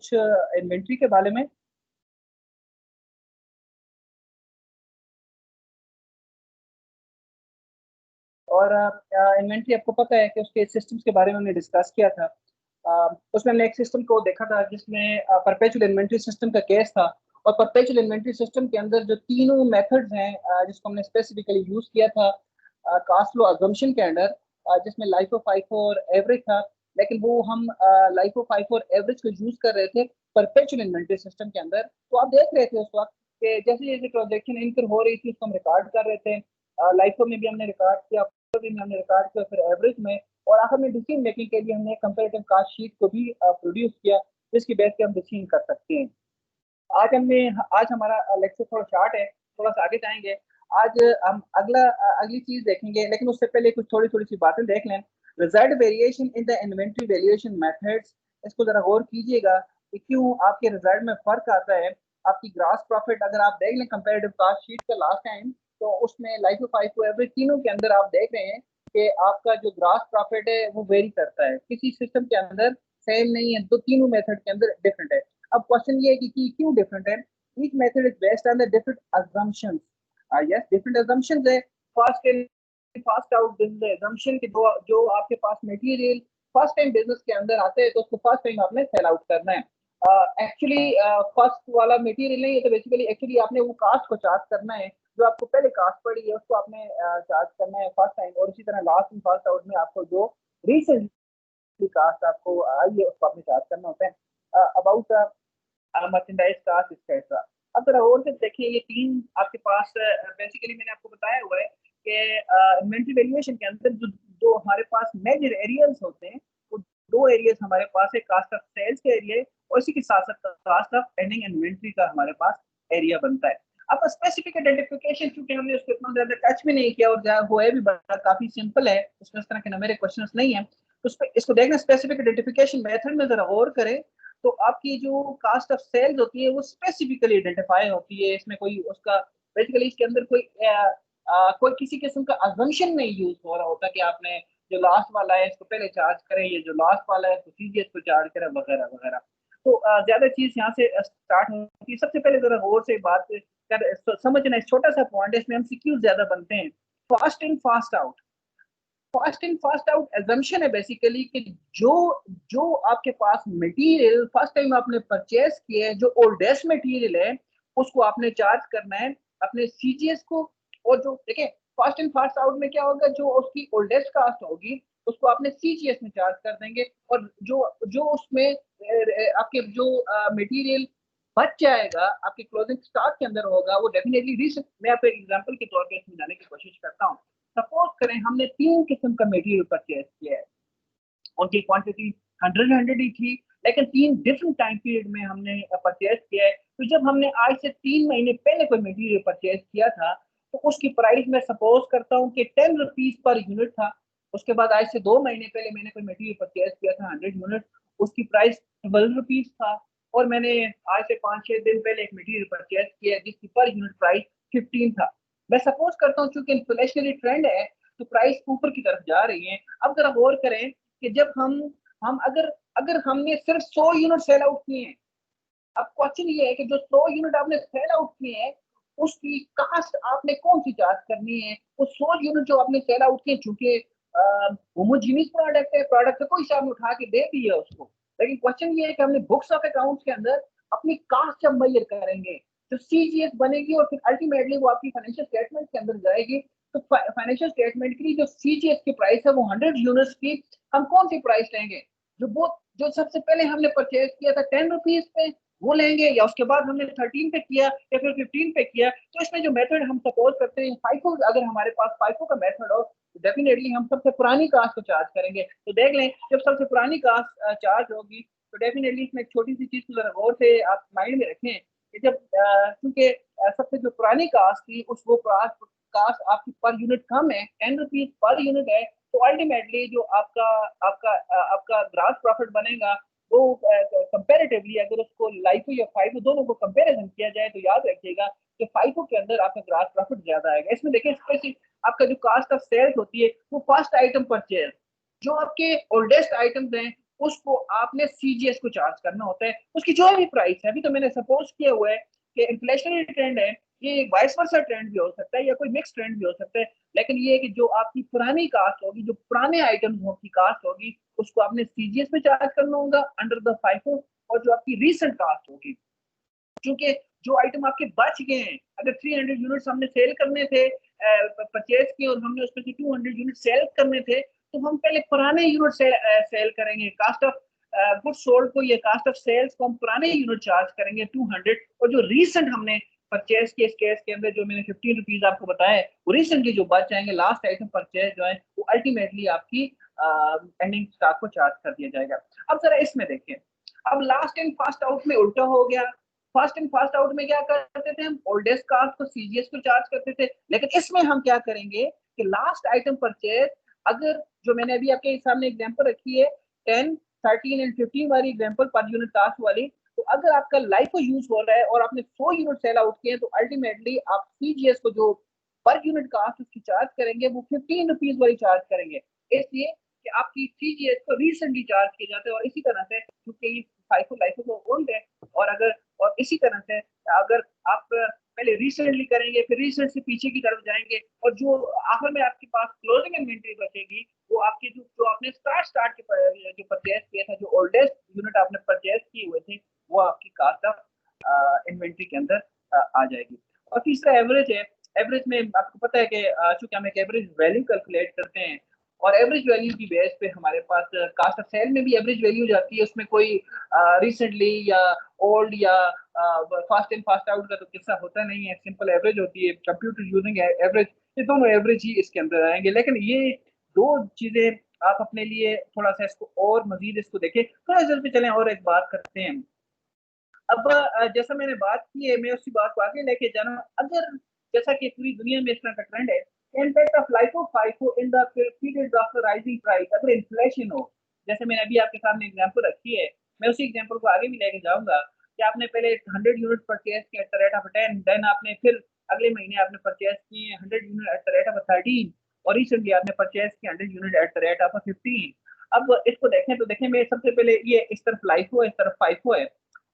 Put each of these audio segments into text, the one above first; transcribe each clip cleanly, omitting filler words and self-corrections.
कुछ इन्वेंट्री के बारे में। और इन्वेंट्री आपको पता है कि उसके सिस्टम्स के बारे में हमने डिस्कस किया था। उसमें हमने एक सिस्टम को देखा था जिसमें परपेचुअल इन्वेंट्री सिस्टम का केस था। और परपेचुअल इन्वेंट्री सिस्टम के अंदर जो तीनों मेथड्स हैं जिसको हमने स्पेसिफिकली यूज किया था कास्ट फ्लो अजम्पशन के अंडर, जिसमें लाइफ ऑफ फाइफो और एवरेज था। लेकिन वो हम लाइफ ऑफ फाइफो और एवरेज को यूज कर रहे थे परपेचुअल इन्वेंट्री सिस्टम के अंदर। तो आप देख रहे थे उस वक्त कि जैसे जैसे ट्रांजेक्शन इनकर हो रही थी उसको हम रिकॉर्ड कर रहे थे। लाइफो में भी हमने रिकॉर्ड किया, में हमने रिकॉर्ड किया, फिर एवरेज में, और आखिर में डिसीजन मेकिंग के लिए हमने कंपैरेटिव कास्ट शीट को भी प्रोड्यूस किया जिसकी बेस पे हम डिसीजन कर सकते हैं। आज हमने आज हमारा लेक्चर थोड़ा शॉर्ट है, थोड़ा सा आगे जाएंगे। आज हम अगली चीज देखेंगे, लेकिन उससे पहले कुछ थोड़ी थोड़ी सी बातें देख लें। Result variation in the inventory valuation methods, इसको जरा गौर कीजिएगा कि क्यों आपके रिजल्ट में फर्क आता है। आपकी ग्रास प्रॉफिट अगर आप देख लें कंपेरेटिव कास्ट शीट का लास्ट टाइम, तो उसमें लाइफ ऑफ फाइव एवरेज तीनों के अंदर आप देख रहे हैं कि आपका जो ग्रास प्रॉफिट है वो वेरी करता है, किसी सिस्टम के अंदर सेम नहीं है, दो तीनों मेथड के अंदर डिफरेंट है। अब क्वेश्चन ये है कि क्यों डिफरेंट है। Each method is based on the different assumptions। Yes, different assumptions है। First in first out, this is assumption कि जो आपके पास मटेरियल फर्स्ट टाइम बिजनेस के अंदर आते हैं तो उसको फर्स्ट टाइम आपने सेल आउट करना है। एक्चुअली फर्स्ट वाला मटेरियल नहीं है, तो बेसिकली एक्चुअली आपने वो कास्ट को चार्ज करना है, जो आपको पहले कास्ट पड़ी है उसको आपने चार्ज करना है फर्स्ट टाइम। और इसी तरह लास्ट इन फर्स्ट आउट में आपको जो रिसेंटली कास्ट आपको आई है उसको आपने चार्ज करना होता है। About merchandise cost etcetera. अब जरा और से देखिए, ये तीन आपके पास बेसिकली मैंने आपको बताया हुआ है कि इन्वेंट्री वैल्यूएशन के अंदर जो जो हमारे पास मेजर एरियाज होते हैं, वो दो एरियाज हमारे पास है, कास्ट ऑफ सेल्स का एरिया और इसी के साथ साथ कास्ट ऑफ एंडिंग इन्वेंट्री का हमारे पास एरिया बनता है। अब स्पेसिफिक आइडेंटिफिकेशन, चूंकि हमने उसको इतना ज्यादा टच भी नहीं किया और वो है भी बड़ा काफी सिंपल है, उसमें इस तरह के मेरे क्वेश्चन नहीं है, तो इसको देखना स्पेसिफिक आइडेंटिफिकेशन मेथड में जरा गौर करें। तो आपकी जो कास्ट ऑफ सेल्स होती है वो स्पेसिफिकली आइडेंटिफाई होती है, इसमें कोई उसका बेसिकली इसके अंदर कोई किसी किस्म का अजम्पशन नहीं यूज हो रहा होता कि आपने जो लास्ट वाला है इसको पहले चार्ज करें, ये जो लास्ट वाला है इसको सीधे इसको चार्ज करें वगैरह वगैरह। तो ज्यादा चीज यहाँ से स्टार्ट होती है। सबसे पहले जरा गौर से बात कर समझना, इस छोटा सा पॉइंट है, इसमें एमसीक्यू ज्यादा बनते हैं। Fast in fast out, fast in fast out assumption है बेसिकली कि जो जो आपके पास मटेरियल फर्स्ट टाइम आपने परचेज किया है, जो ओल्डेस्ट मटेरियल है उसको आपने चार्ज करना है अपने सीजीएस को। और जो देखिए फास्ट इन फास्ट आउट में क्या होगा, जो उसकी ओल्डेस्ट कास्ट होगी उसको आपने सीजीएस में चार्ज कर देंगे, और जो जो उसमें आपके जो मटेरियल बच जाएगा आपके क्लोजिंग स्टॉक के अंदर होगा वो डेफिनेटली रीसेंट। मैं आपको एग्जांपल के तौर पे समझाने की कोशिश करता हूँ। सपोज करें हमने तीन किस्म का मटेरियल परचेज किया है, उनकी क्वांटिटी 100 ही थी, लेकिन तीन डिफरेंट टाइम पीरियड में हमने परचेज किया है। तो जब हमने आज से 3 महीने पहले कोई मटेरियल परचेज किया था तो उसकी प्राइस मैं सपोज करता हूँ कि 10 रुपीज पर यूनिट था। उसके बाद आज से 2 महीने पहले मैंने कोई मटेरियल परचेज किया था 100 यूनिट, उसकी प्राइस 12 रुपीज था। और मैंने आज से 5-6 दिन पहले एक मटेरियल परचेज किया जिसकी पर यूनिट प्राइस 15 था। मैं सपोज करता हूँ चूंकि इन्फ्लेशनरी ट्रेंड है तो प्राइस ऊपर की तरफ जा रही है। अब जरा गौर करें कि जब हम अगर अगर हमने सिर्फ 100 यूनिट सेल आउट किए हैं, अब क्वेश्चन ये है कि जो 100 यूनिट आपने सेल आउट किए हैं उसकी कास्ट आपने कौन सी चार्ज करनी है। वो 100 यूनिट जो आपने सेल आउट किए, चूंकि होमोजीनियस प्रोडक्ट है, प्रोडक्ट का कोई हिसाब उठा के दे दिया उसको, लेकिन क्वेश्चन ये है कि हमने बुक्स ऑफ अकाउंट्स के अंदर अपनी कास्ट जब मेजर करेंगे तो सीजीएस बनेगी और फिर अल्टीमेटली वो आपकी फाइनेंशियल स्टेटमेंट के अंदर जाएगी। तो फाइनेंशियल स्टेटमेंट की जो सीजीएस की प्राइस है वो 100 यूनिट्स की, हम कौन सी प्राइस लेंगे, जो सबसे पहले हमने परचेज किया था 10 रुपीज पे वो लेंगे, या उसके बाद हमने 13 पे किया या फिर 15 पे किया। तो इसमें जो मेथड हम सपोज करते हैं फाइफो, अगर हमारे पास फाइफो का मेथड हो तो डेफिनेटली हम सबसे पुरानी कास्ट को चार्ज करेंगे। तो देख लें जब सबसे पुरानी कास्ट चार्ज होगी तो डेफिनेटली इसमें एक छोटी सी चीज को जरा गौर से आप माइंड में रखें कि जब क्योंकि सबसे जो पुरानी कास्ट थी उस वो कास्ट आपकी पर यूनिट कम है, 10 रुपीज पर यूनिट है, तो अल्टीमेटली जो आपका आपका आपका ग्रास प्रॉफिट बनेगा वो कंपेरेटिवली अगर उसको लाइफो या फाइफो दोनों को कंपैरिजन किया जाए तो याद रखिएगा कि फाइफो के अंदर आपका ग्रास प्रॉफिट ज्यादा आएगा। इसमें देखिए स्पेशली आपका जो कास्ट ऑफ सेल्स होती है वो फर्स्ट आइटम परचेज, जो आपके ओल्डेस्ट आइटम्स हैं उसको आपने सीजीएस को चार्ज करना होता है, उसकी जो भी प्राइस है। अभी तो मैंने सपोज किया हुआ है कि इन्फ्लेशनरी ट्रेंड है, ये वाइस वर्सा ट्रेंड भी हो सकता है या कोई मिक्स ट्रेंड भी हो सकता है, लेकिन ये है कि जो आपकी पुरानी कास्ट होगी, जो पुराने आइटम्स की कास्ट होगी, उसको आपने सीजीएस में चार्ज करना होगा अंडर द फाइफो। और जो आपकी रीसेंट कास्ट होगी, क्योंकि जो आइटम आपके बच गए हैं, अगर 300 यूनिट्स हमने सेल करने थे, परचेज किए और हमने उसमें से 200 यूनिट सेल करने थे, तो हम पहले पुराने यूनिट सेल करेंगे। कास्ट ऑफ गुड सोल्ड को, ये कास्ट ऑफ सेल्स को हम पुराने यूनिट चार्ज करेंगे 200। और जो रीसेंट हमने परचेज के इस केस के अंदर जो मैंने 15 रुपीज आपको बताया है, वो रिसेंटली जो बच जाएंगे लास्ट आइटम परचेज जो है, वो अल्टीमेटली आपकी एंडिंग स्टॉक को चार्ज कर दिया जाएगा। अब जरा इसमें देखें, अब लास्ट इन फास्ट आउट में उल्टा हो गया। फर्स्ट इन फास्ट आउट में क्या करते थे हम, ओल्डेस्ट कास्ट को सीजीएस को चार्ज करते थे, लेकिन इसमें हम क्या करेंगे कि लास्ट आइटम परचेज, अगर जो मैंने अभी आपके सामने एग्जांपल रखी है 10, 13 एंड 15 वाली एग्जांपल पर यूनिट कास्ट वाली, तो अगर आपका लाइफ यूज हो रहा है और आपने 100 यूनिट सेल आउट किए तो अल्टीमेटली आप सीजीएस को जो पर यूनिट कास्ट उसकी चार्ज करेंगे वो 15 रुपीज वाली चार्ज करेंगे, इसलिए कि आपकी सीजीएस को रिसेंटली चार्ज किए जाते हैं। और इसी तरह से क्योंकि फाइफो लाइफो को ओल्ड है, और इसी तरह से अगर आप पहले रिसेंटली करेंगे फिर रिसेंट से पीछे की तरफ जाएंगे, और जो आखिर में आपके पास क्लोजिंग इन्वेंटरी बचेगी वो आपके जो आपने स्टार्ट के जो परचेज किया था, जो ओल्डेस्ट यूनिट आपने परचेज किए हुए थे, वो आपकी कास्ट ऑफ इन्वेंटरी के अंदर आ जाएगी। और तीसरा एवरेज है। एवरेज में आपको पता है कि चूंकि हम एक एवरेज वैल्यू कैलकुलेट करते हैं, और एवरेज वैल्यू की बेस पे हमारे पास कास्ट ऑफ सेल में भी एवरेज वैल्यू जाती है, उसमें कोई रिसेंटली या ओल्ड या फास्ट इन फास्ट आउट का तो किस्सा होता नहीं है, सिंपल एवरेज होती है, कंप्यूटर यूजिंग एवरेज, ये दोनों एवरेज ही इसके अंदर आएंगे। लेकिन ये दो चीजें आप अपने लिए थोड़ा सा इसको और मजीद इसको देखें, थोड़ा जल्द पे चलें और एक बात करते हैं। अब जैसा मैंने बात की है, मैं उसी बात को आगे लेके जाना, अगर जैसा कि पूरी दुनिया में इस तरह का ट्रेंड है, impact of LIFO FIFO in the period of rising price, अगर इन्फ्लेशन हो, जैसे मैंने अभी आपके सामने एग्जांपल रखी है, मैं उसी एग्जांपल को आगे भी लेके जाऊंगा कि आपने पहले 100 यूनिट परचेज किया at the rate of 10, then आपने फिर अगले महीने आपने परचेज किए 100 unit at the rate of 13, और रिसेंटली आपने परचेज किया 100 unit at the rate of 15। अब इसको देखें तो देखें, मैं सबसे पहले ये इस तरफ लाइफो है, इस तरफ फाइफो है।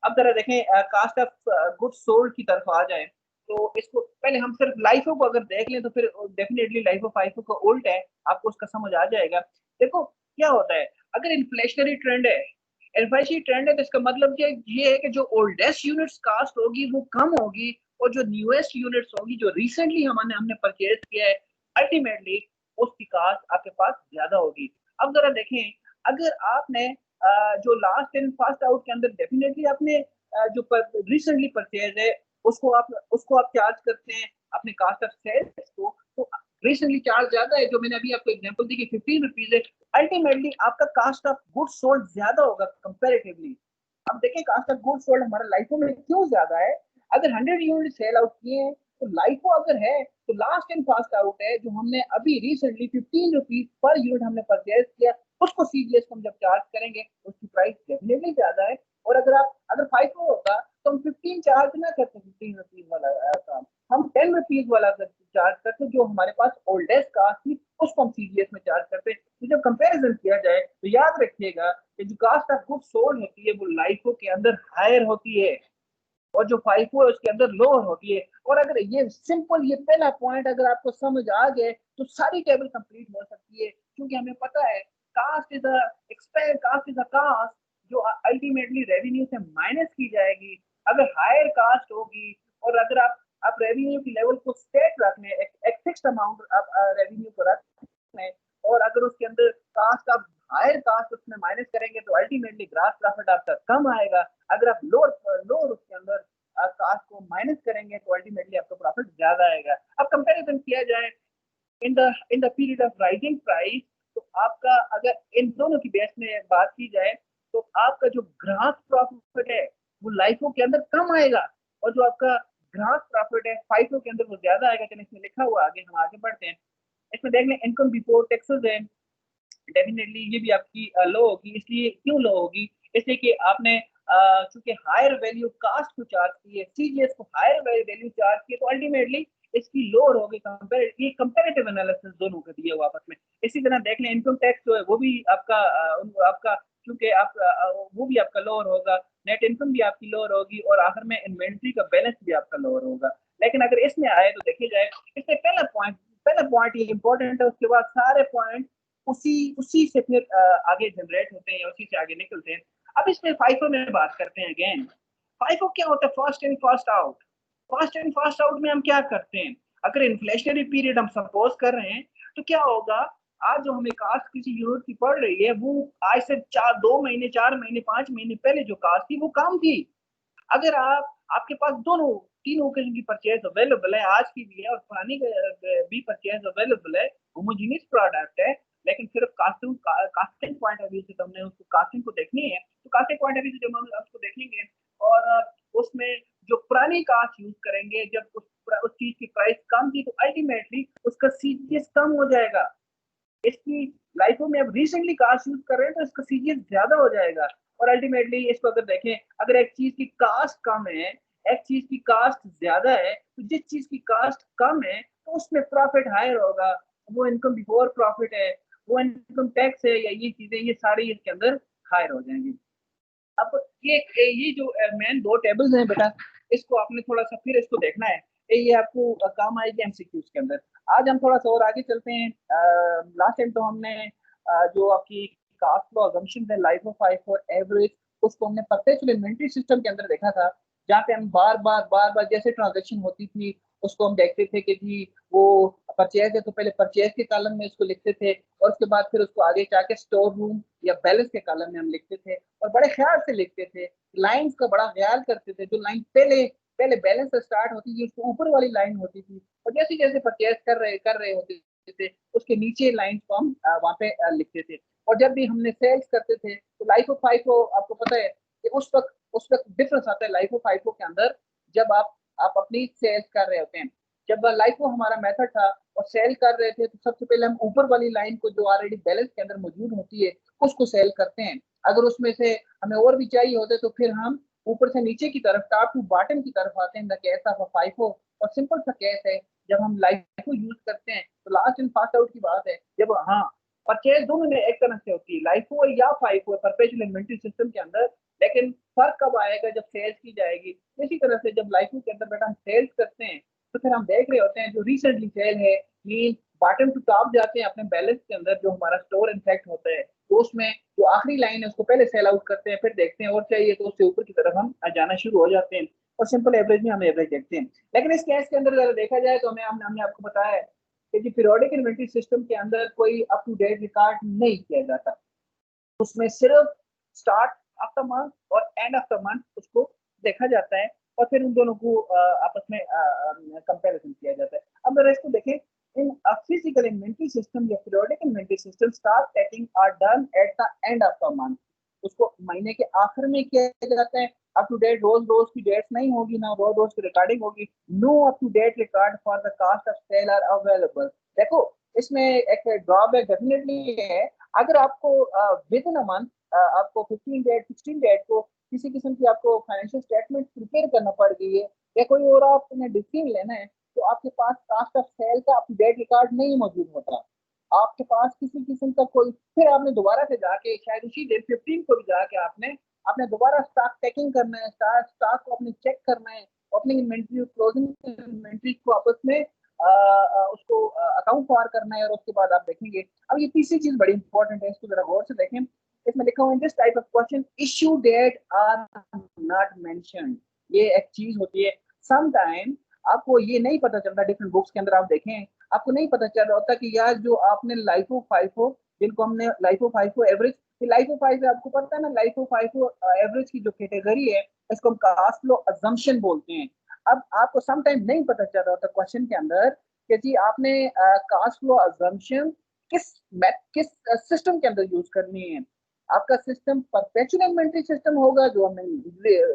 अब जरा देखें कास्ट ऑफ गुड सोल्ड की तरफ आ जाए, तो इसको पहले हम सिर्फ लाइफो को अगर देख लें तो फिर डेफिनेटली लाइफो फाइफो का उल्ट है, आपको उसका समझ आ जाएगा। देखो क्या होता है, अगर इन्फ्लेशनरी ट्रेंड है, इन्फ्लेशनरी ट्रेंड है तो इसका मतलब ये है कि जो ओल्डेस्ट यूनिट्स कास्ट होगी वो कम होगी, और जो न्यूएस्ट यूनिट्स होगी जो रिसेंटली हमने हमने परचेज किया है, अल्टीमेटली उसकी कास्ट आपके पास ज्यादा होगी। अब जरा देखें, अगर आपने जो लास्ट इन फर्स्ट आउट के अंदर डेफिनेटली आपने जो रिसेंटली परचेज है उसको आप चार्ज करते हैं अपने कास्ट ऑफ सेल्स को, तो रिसेंटली चार्ज ज्यादा है, जो मैंने अभी आपको एग्जांपल दी कि 15 रुपीज है, अल्टीमेटली आपका कास्ट ऑफ गुड सोल्ड ज्यादा होगा कंपैरेटिवली। अब देखें कास्ट ऑफ गुड सोल्ड हमारे लाइफों में क्यों ज्यादा है, अगर 100 यूनिट सेल आउट किए हैं तो लाइफो अगर है तो लास्ट इन फास्ट आउट है, जो हमने अभी रिसेंटली 15 रुपीज पर यूनिट हमने परचेज किया, उसको सीजीएस को हम जब चार्ज करेंगे उसकी प्राइस डेफिनेटली ज्यादा है। और अगर 5 होता तो हम 15 चार्ज ना करते, 15 रुपीज वाला काम हम 10 रुपीज वाला चार्ज करते, जो हमारे पास ओल्डेस्ट कास्ट थी उसको हम सीजीएस में चार्ज करते। तो जब कंपैरिजन किया जाए तो याद रखिएगा कि जो कास्ट ऑफ गुड सोल्ड होती है वो लाइफो के अंदर हायर होती है, और जो फाइफो है उसके अंदर लोअर होती है। और अगर ये सिंपल ये पहला पॉइंट अगर आपको समझ आ गए तो सारी टेबल कंप्लीट हो सकती है, क्योंकि हमें पता है cost is a expense, cost is a cost जो अल्टीमेटली रेवेन्यू से माइनस की जाएगी। अगर हायर कास्ट होगी, और अगर आप रेवेन्यू की लेवल को स्टेट रखने, एक फिक्स्ड अमाउंट आप रेवेन्यू को रखने, और अगर उसके अंदर कास्ट आप हायर कास्ट उसमें माइनस करेंगे तो अल्टीमेटली ग्रास प्रॉफिट आपका कम आएगा। अगर आप लोअर लोअर उसके अंदर कास्ट को माइनस करेंगे तो अल्टीमेटली आपका प्रॉफिट ज्यादा आएगा। अब कंपैरिजन किया जाए in the period of rising price, तो आपका अगर इन दोनों की बेस में बात की जाए तो आपका जो ग्रास प्रॉफिट है वो लाइफो के अंदर कम आएगा, और जो आपका ग्रास प्रॉफिट है फाइफो के अंदर वो ज्यादा आएगा। चलिए इसमें लिखा हुआ आगे हम आगे बढ़ते हैं। इसमें देख लें इनकम बिफोर टैक्सेस है, डेफिनेटली ये भी आपकी लो होगी। इसलिए क्यों लो होगी, इसलिए कि आपने चूंकि हायर वैल्यू कास्ट को चार्ज की है, सीजीएस को हायर वैल्यू चार्ज की है, तो अल्टीमेटली इसकी लोअर होगी। ये कंपेरेटिव एनालिसिस दोनों का दिया हुआ आपस में। इसी तरह देख लें इनकम टैक्स जो है वो भी आपका क्योंकि आप वो भी आपका लोअर होगा, नेट इनकम भी आपकी लोअर होगी और आखिर में इन्वेंट्री का बैलेंस भी आपका लोअर होगा। लेकिन अगर इसमें आए तो देखिए जाए, इसमें पहला पॉइंट ये इंपॉर्टेंट है, उसके बाद सारे पॉइंट उसी उसी से फिर आगे जनरेट होते हैं या उसी से आगे निकलते हैं। अब इसमें फाइफो में बात करते हैं अगेन। फाइफो क्या होता है? First in first out. First in first out में हम क्या करते हैं? अगर इन्फ्लेशनरी पीरियड हम सपोज कर रहे हैं तो क्या होगा, आज जो हमें कास्ट किसी यूनिट की पड़ रही है वो आज से 2 महीने 4 महीने 5 महीने पहले जो कास्ट थी वो कम थी। अगर आपके पास दोनों तीन ओकेजन की परचेज अवेलेबल है, आज की भी है और पुरानी भी परचेज अवेलेबल है, होमोजीनियस प्रोडक्ट है, लेकिन सिर्फ कास्टिंग पॉइंट ऑफ व्यू से हमने उसको कास्टिंग को देखनी है, तो कास्टिंग पॉइंट ऑफ व्यू से जब हम उसको देखेंगे और उसमें जो पुरानी कास्ट यूज करेंगे, जब उस चीज की प्राइस कम थी तो अल्टीमेटली उसका सीजीएस कम हो जाएगा। इसकी लाइफों में अब रिसेंटली कास्ट यूज कर रहे हैं तो इसका सीजीएस ज्यादा हो जाएगा। और अल्टीमेटली इसको अगर देखें, अगर एक चीज की कास्ट कम है, एक चीज की कास्ट ज्यादा है, तो जिस चीज की कास्ट कम है तो उसमें प्रॉफिट हायर होगा, वो इनकम बिफोर प्रॉफिट है, वो इनकम टैक्स है, या ये चीजें ये सारी इसके अंदर हायर हो जाएंगी। अब ये जो मेन दो टेबल्स हैं बेटा, इसको आपने थोड़ा सा फिर इसको देखना है, ये आपको काम आएगी एमसीक्यूज के अंदर। आज हम थोड़ा सा और आगे चलते हैं। लास्ट टाइम तो हमने जो आपकी कास्ट फ्लो अजम्पशन है, लाइफ ऑफ फाइव और एवरेज, उसको हमने परपेचुअल इन्वेंटरी सिस्टम के अंदर देखा था, जहाँ पे हम बार बार जैसे ट्रांजेक्शन होती थी उसको हम देखते थे कि जी वो परचेज है तो पहले परचेज के कॉलम में उसको लिखते थे, और उसके बाद फिर उसको आगे जाके स्टोर रूम या बैलेंस के कॉलम में हम लिखते थे, और बड़े ख्याल से लिखते थे, लाइंस का बड़ा ख्याल करते थे। जो लाइन पहले पहले बैलेंस से स्टार्ट होती थी उसको ऊपर वाली लाइन होती थी, और जैसे जैसे परचेज कर रहे होते थे उसके नीचे लाइन को हम वहाँ पे लिखते थे। और जब भी हमने सेल्स करते थे तो लाइफ ऑफ फाइव को आपको पता है कि उस वक्त डिफरेंस आता है लाइफ ऑफ फाइव के अंदर, जब आप अपनी सेल्स कर रहे होते हैं। जब लाइफ वो हमारा मेथड था और सेल कर रहे थे तो सबसे पहले हम ऊपर वाली लाइन को जो ऑलरेडी बैलेंस के अंदर मौजूद होती है उसको सेल करते हैं। अगर उसमें से हमें और भी चाहिए होते तो फिर हम ऊपर से नीचे की तरफ, टॉप टू बॉटम की तरफ आते हैं। द केस ऑफ फाइफो, और सिंपल सा केस है, जब हम लाइफ को यूज करते हैं तो लास्ट इन फास्ट आउट की बात है। जब हाँ, परचेज दोनों में एक तरह से होती है, लाइफ हो या फाइफ हो परपेचुअल इन्वेंटरी सिस्टम के अंदर, लेकिन फर्क कब आएगा? जब सेल्स की जाएगी। इसी तरह से जब लाइफ के अंदर बेटा हम सेल्स करते हैं तो फिर हम देख रहे होते हैं जो रिसेंटली सेल है, मीन बॉटम टू टॉप जाते हैं अपने बैलेंस के अंदर, जो हमारा स्टोर इनफेक्ट होता है तो उसमें जो आखिरी लाइन है उसको पहले सेल आउट करते हैं, फिर देखते हैं और चाहिए तो उससे ऊपर की तरफ हम जाना शुरू हो जाते हैं, और सिंपल एवरेज में हम एवरेज देखते हैं। लेकिन इस केस के अंदर अगर देखा जाए तो हमने आपको बताया है कि जी पीरियोडिक इन्वेंटरी सिस्टम के अंदर कोई अप टू डेट रिकॉर्ड नहीं किया जाता, उसमें सिर्फ स्टार्ट ऑफ द मंथ और एंड ऑफ द मंथ उसको देखा जाता है, और फिर उन दोनों को आपस में कंपैरिजन किया जाता है। अब अगर इसको देखें, इन फिजिकल इन्वेंटरी सिस्टम या periodic inventory system start taking are done at the end of the month, उसको महीने के आखिर में किया जाता है। अप टू डेट रोज रोज की डेट्स नहीं होगी, ना रोज रोज की रिकॉर्डिंग होगी। No up to date record for the cost of sale are available. देखो इसमें एक ड्रॉबैक डेफिनेटली है, अगर आपको विद इन अ मंथ आपको 15 डेट 16 डेट को किसी किस्म की आपको फाइनेंशियल स्टेटमेंट प्रिपेयर करना पड़ गई है या कोई और आपने डिसीजन लेना है, तो आपके पास कास्ट ऑफ सेल का अप टू डेट रिकॉर्ड नहीं मौजूद होता, आपके पास किसी किस्म का कोई, फिर आपने दोबारा से जाके शायद उसी दिन 15 को भी जाके आपने आपने दोबारा स्टॉक टेकिंग करना है, स्टॉक को आपने चेक करना है, ओपनिंग इन्वेंट्री क्लोजिंग इन्वेंट्री को आपस में उसको अकाउंट फॉर करना है, और उसके बाद आप देखेंगे। अब ये तीसरी चीज बड़ी इंपॉर्टेंट है, इसको जरा गौर से देखें। इसमें लिखा हुआ है this type of question issue date are not mentioned. ये एक चीज होती है, सम टाइम आपको ये नहीं पता चलता, डिफरेंट बुक्स के अंदर आप देखें आपको नहीं पता चल रहा होता कि यार जो आपने लाइफ ऑफ फाइफो, जिनको हमने life of FIFO average, life of five आपको पता है ना, लाइफ ऑफ फाइफो एवरेज की जो कैटेगरी है इसको हम कास्ट फ्लो अजम्पशन बोलते हैं। अब आपको सम टाइम नहीं पता चल रहा होता क्वेश्चन के अंदर कि जी आपने कास्ट फ्लो अजम्पशन किस किस सिस्टम के अंदर यूज करनी है। आपका सिस्टम परपेचुअल इन्वेंटरी सिस्टम होगा जो हमने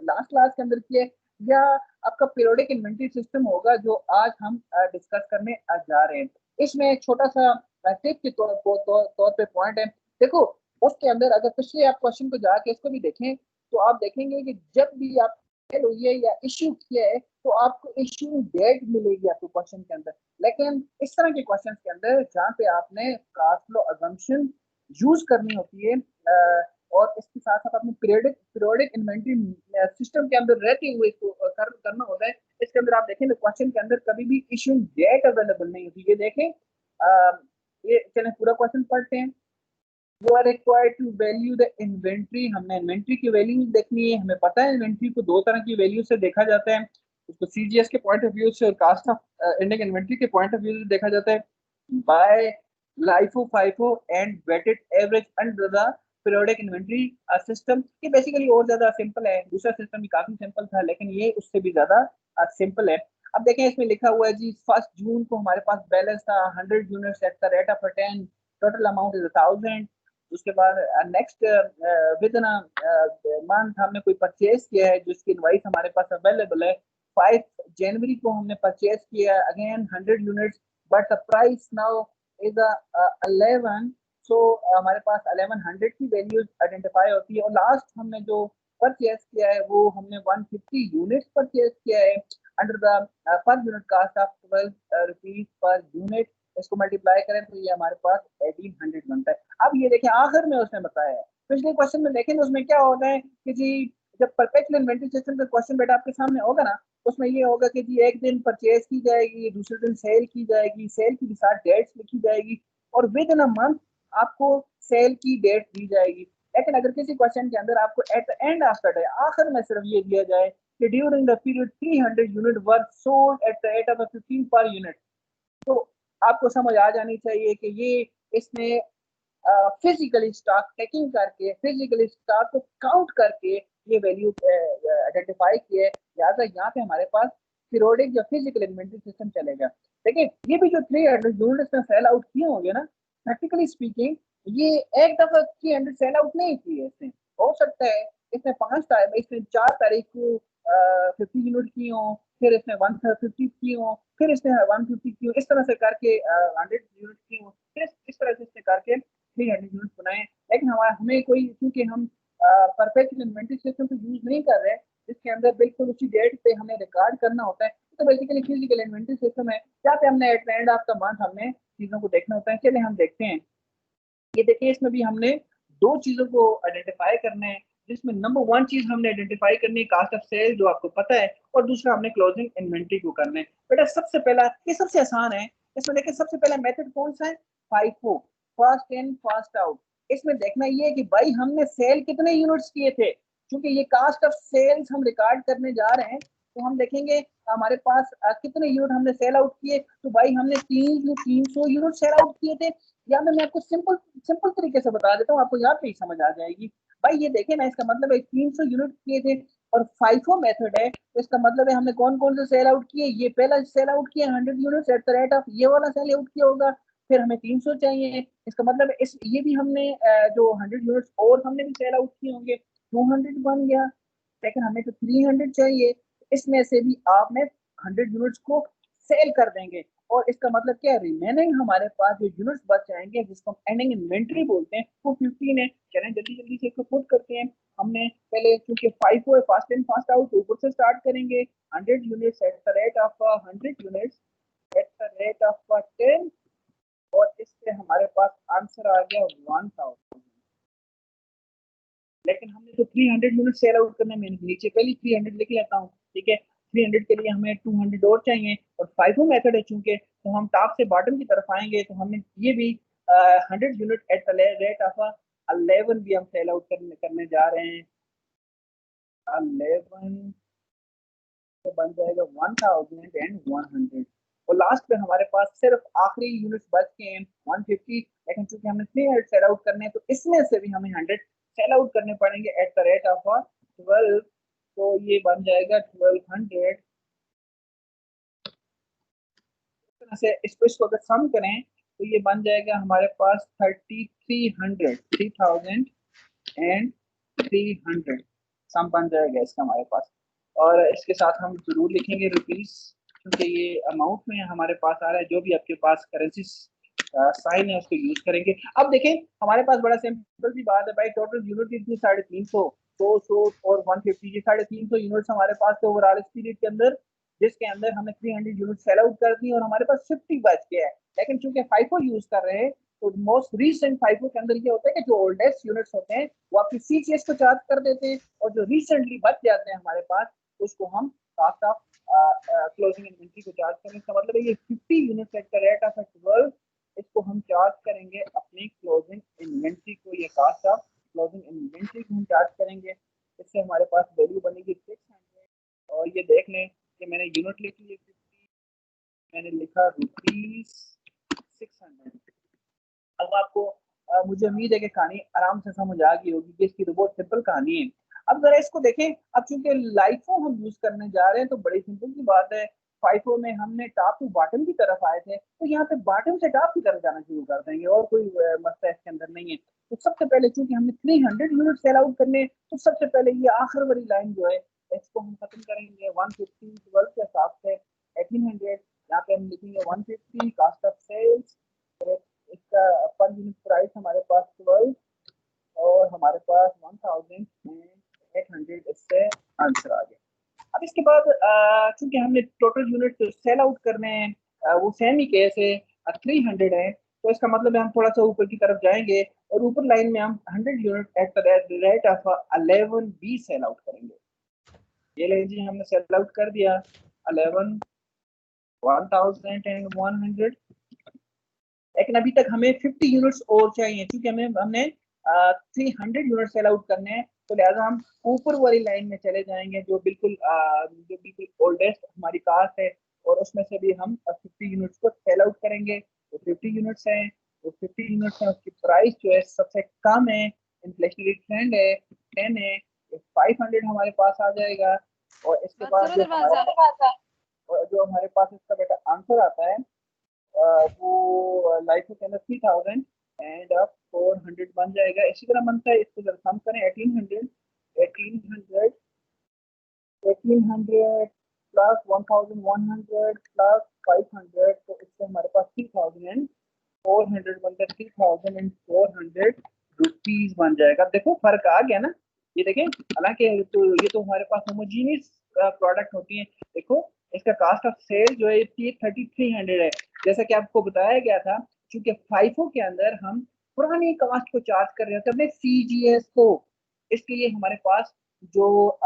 लास्ट क्लास के अंदर किया, या आपका पीरियोडिक इन्वेंटरी सिस्टम होगा जो आज हम डिस्कस करने जा रहे हैं। इसमें एक छोटा सा टिप के तौर पे पॉइंट है, देखो उसके अंदर अगर पिछले आप क्वेश्चन को जाके इसको भी देखें तो आप देखेंगे कि जब भी आप फेल हुई है या इश्यू किया है तो आपको इश्यू डेट मिलेगी आपको क्वेश्चन के अंदर। लेकिन इस तरह के क्वेश्चन के अंदर जहाँ पे आपने कास्ट फ्लो अजम्पशन यूज करनी होती है, और इसके साथ साथ अपने पीरियोडिक इन्वेंटरी सिस्टम के अंदर रहते हुए इसको करना होता है। इसके अंदर आप देखें तो क्वेश्चन के अंदर कभी भी इशू डेट अवेलेबल नहीं होती। ये देखें, ये चलें पूरा क्वेश्चन पढ़ते हैं। You are required to value the inventory. हमने इन्वेंट्री की वैल्यू देखनी है। हमें पता है इन्वेंट्री को दो तरह की वैल्यू से देखा जाता है, उसको सीजीएस के पॉइंट ऑफ व्यू से और कास्ट ऑफ इंडियन इन्वेंट्री के पॉइंट ऑफ व्यू से देखा जाता है। By LIFO FIFO and weighted average under the periodic inventory system. ये बेसिकली और ज्यादा सिंपल है, दूसरा सिस्टम भी काफी सिंपल था लेकिन ये उससे भी ज्यादा सिंपल है। अब देखें इसमें लिखा हुआ है जी 1 जून को हमारे पास बैलेंस था 100 units at the rate of 10, total amount is 1000। उसके बाद नेक्स्ट विद इन मंथ हमने कोई परचेज किया है जिसकी इनवाइस हमारे पास अवेलेबल है। 5 जनवरी को हमने परचेज किया again 100 units, but the price now is 11। सो हमारे पास 1100 की वैल्यूज आइडेंटिफाई होती है। और लास्ट हमने जो परचेज किया है वो हमने 150 यूनिट्स परचेज किया है under the per unit cost of 12 rupees per unit. इसको मल्टीप्लाई करें तो ये हमारे पास 1800 बनता है। अब ये देखें आखिर में उसने बताया है, पिछले क्वेश्चन में देखें तो उसमें क्या होता है कि जी जब परपेचुअल इन्वेंटरी सिस्टम का क्वेश्चन बेटा आपके सामने होगा ना, उसमें ये होगा कि जी एक दिन परचेज की जाएगी, दूसरे दिन सेल की जाएगी, सेल की भी साथ डेट्स लिखी जाएगी और विद इन अ मंथ आपको सेल की डेट दी जाएगी। लेकिन अगर किसी क्वेश्चन के अंदर आपको eight the end of the day आखिर में सिर्फ ये दिया जाए कि during the period 300 unit were sold at the rate of 15 per unit, तो आपको समझ आ जानी चाहिए कि ये इसने फिजिकली स्टॉक टेकिंग करके फिजिकली स्टॉक को काउंट करके ये वैल्यू आइडेंटिफाई किए। लिहाजा यहाँ पे हमारे पास पीरियोडिक या फिजिकल इन्वेंटरी सिस्टम चलेगा। देखिए ये भी जो 300 यूनिट्स में सेल आउट किए होंगे ना, प्रैक्टिकली स्पीकिंग ये एक दफा 300 सेल आउट नहीं किए इसने। हो सकता है इसने 5 इसने 4 तारीख को 50 यूनिट की हो, फिर इसने 150 की हो, फिर इसने 150 की हो, इस तरह से करके 100 यूनिट की हो, फिर इस तरह से इसने करके 300 यूनिट बनाए। लेकिन हमारा हमें कोई, क्योंकि हम परफेक्ट इन्वेंटरी सिस्टम को यूज नहीं कर रहे, जिसके अंदर बिल्कुल उसी डेट पे हमें रिकॉर्ड करना होता है, तो बेसिकली फिजिकल इन्वेंटरी सिस्टम है जहाँ पे हमने eight the end of the month हमने चीजों को देखना होता है। चलिए हम देखते हैं। ये देखिए इसमें भी हमने दो चीजों को आइडेंटिफाई करना है, जिसमें नंबर 1 चीज हमने आइडेंटिफाई करनी है कास्ट ऑफ सेल जो आपको पता है, और दूसरा हमने क्लोजिंग इन्वेंटरी को करना है। बेटा सबसे पहला ये सबसे आसान है, इसमें देखिए सबसे पहला मेथड कौन सा है, FIFO, first in first out. इसमें देखना ये है कि भाई हमने सेल कितने यूनिट्स किए थे, क्योंकि ये कास्ट ऑफ सेल्स हम रिकॉर्ड करने जा रहे हैं, तो हम देखेंगे हमारे पास कितने यूनिट हमने सेल आउट किए। तो भाई हमने 300 यूनिट सेल आउट किए थे। या मैं आपको सिंपल सिंपल तरीके से बता देता हूँ, आपको यहाँ पे ही समझ आ जाएगी। भाई ये देखें ना, इसका मतलब है 300 यूनिट किए थे और फाइफो मेथड है, तो इसका मतलब है हमने कौन कौन से सेल आउट किए। ये पहला सेल आउट किया 100 unit at the rate of, ये वाला सेल आउट किया होगा, फिर हमें 300 चाहिए। इसका मतलब है इस ये भी हमने जो 100 यूनिट्स और हमने भी सेल आउट किए होंगे, 200 बन गया। लेकिन हमें तो 300 चाहिए, इसमें से भी आपने 100 यूनिट्स को सेल कर देंगे। और इसका मतलब क्या है, रिमेनिंग हमारे पास जो यूनिट्स बच जाएंगे जिसको हम एंडिंग इन्वेंटरी बोलते हैं वो 15 है। चलें जल्दी जल्दी से इसको पुट करते हैं। हमने पहले क्योंकि 5 है, फास्ट इन फास्ट आउट, ऊपर से स्टार्ट करेंगे। 100 units at the rate of 100 units at the rate of 10, और इससे हमारे पास आंसर आ गया 1000। लेकिन हमने तो 300 यूनिट सेल आउट करने में, नीचे पहले 300 लिख लेता हूँ, ठीक है। 300 के लिए हमें 200 और चाहिए, और फाइफो मेथड है चूंकि, तो हम टॉप से बॉटम की तरफ आएंगे तो हमने ये भी 100 unit at the rate of 11 भी हम सेल आउट करने जा रहे हैं। 11 तो बन जाएगा 1100, और लास्ट पे हमारे पास सिर्फ आखिरी यूनिट्स बच के हैं 150। लेकिन चूंकि हमने 300 सेल आउट करने हैं तो इसमें से भी हमें 100 सेल आउट करने पड़ेंगे एट द रेट ऑफ 12, तो ये बन जाएगा 1200। इस तरह से इसको अगर सम करें तो ये बन जाएगा हमारे पास 3300 सम बन जाएगा इसका हमारे पास। और इसके साथ हम जरूर लिखेंगे रुपीस, क्योंकि ये अमाउंट में हमारे पास आ रहा है। जो भी आपके पास करेंसी साइन है उसको यूज करेंगे। अब देखें हमारे पास बड़ा सिंपल सी बात है भाई, टोटल यूनिट कितनी 350, 200 और 150, ये 350 यूनिट्स हमारे पास थे ओवरऑल इस पीरियड के अंदर, जिसके अंदर हमने 300 यूनिट सेल आउट कर दी और हमारे पास 50 बच गया है। लेकिन चूंकि फाइफो यूज कर रहे हैं तो मोस्ट रीसेंट फाइफो के अंदर ये होता है कि जो ओल्डेस्ट यूनिट्स होते हैं वो आपकी सीजीएस को चार्ज कर देते हैं, और जो रिसेंटली बच जाते हैं हमारे पास उसको हम कास्ट ऑफ क्लोजिंग इन्वेंट्री को चार्ज करें। इसका मतलब है ये 50 units at the rate of 12, इसको हम चार्ज करेंगे अपनी क्लोजिंग इन्वेंट्री को, ये कास्ट ऑफ क्लोजिंग इन्वेंट्री को हम चार्ज करेंगे। इससे हमारे पास वैल्यू बनेगी 600। और ये देख लें कि मैंने यूनिट लिखी है 50, मैंने लिखा ₹600। अब आपको मुझे उम्मीद है कि कहानी आराम से समझ आ गई होगी कि इसकी तो बहुत सिंपल कहानी है। अब जरा इसको देखें, अब चूंकि लाइफो हम यूज करने जा रहे हैं तो बड़ी सिंपल सी बात है, फाइफो में हमने टॉप टू बॉटम की तरफ आए थे, तो यहाँ पे बॉटम से टॉप की तरफ जाना शुरू कर देंगे, और कोई मसला इसके अंदर नहीं है। तो सबसे पहले चूंकि हमने 300 यूनिट सेल आउट करने, तो सबसे पहले ये आखिर वाली लाइन जो है इसको हम खत्म करेंगे 150 12 के हिसाब से 1800। यहाँ पे हम लिखेंगे 150 कास्ट ऑफ सेल्स, इसका पर यूनिट प्राइस हमारे पास 12, और हमारे पास 1800 इससे आंसर आ गया। अब इसके बाद चूंकि हमने टोटल यूनिट सेल आउट करने हैं, वो सेम ही केस है, 300 है, तो इसका मतलब है हम थोड़ा सा ऊपर की तरफ जाएंगे और ऊपर लाइन में हम 100 unit at the rate of 11 be sell out करेंगे। ये लीजिए हमने सेल आउट कर दिया 11 1100, लेकिन अभी तक हमें 50 यूनिट्स और चाहिए, क्योंकि हमने 300 यूनिट सेल आउट करने हैं, तो लिहाजा हम ऊपर वाली लाइन में चले जाएंगे जो बिल्कुल ओल्डेस्ट हमारी कास्ट है, और उसमें से भी हम 50 यूनिट्स को सेल आउट करेंगे। तो 50 यूनिट्स हैं, तो 50 यूनिट्स हैं, उसकी प्राइस जो है सबसे कम है, इन्फ्लेशनरी ट्रेंड है 10 है, 500 हमारे पास आ जाएगा। और इसके बाद जो हमारे पास इसका बेटा आंसर आता है वो लाइफ के अंदर 3000 एंड 400 बन जाएगा। इसी तरह बनता है, इसको जब हम करें 1800 प्लस 1100 प्लस 500, तो इससे हमारे पास 3400 बनता है, 3400 रुपीज बन जाएगा। देखो फर्क आ गया ना, ये देखें, हालांकि तो ये तो हमारे पास होमोजीनियस प्रोडक्ट होती है। देखो इसका कास्ट ऑफ सेल जो है 3300 है, जैसा कि आपको बताया गया था, क्योंकि फाइफो के अंदर हम पुरानी कास्ट को चार्ज कर रहे थे अपने सीजीएस को, इसलिए हमारे पास जो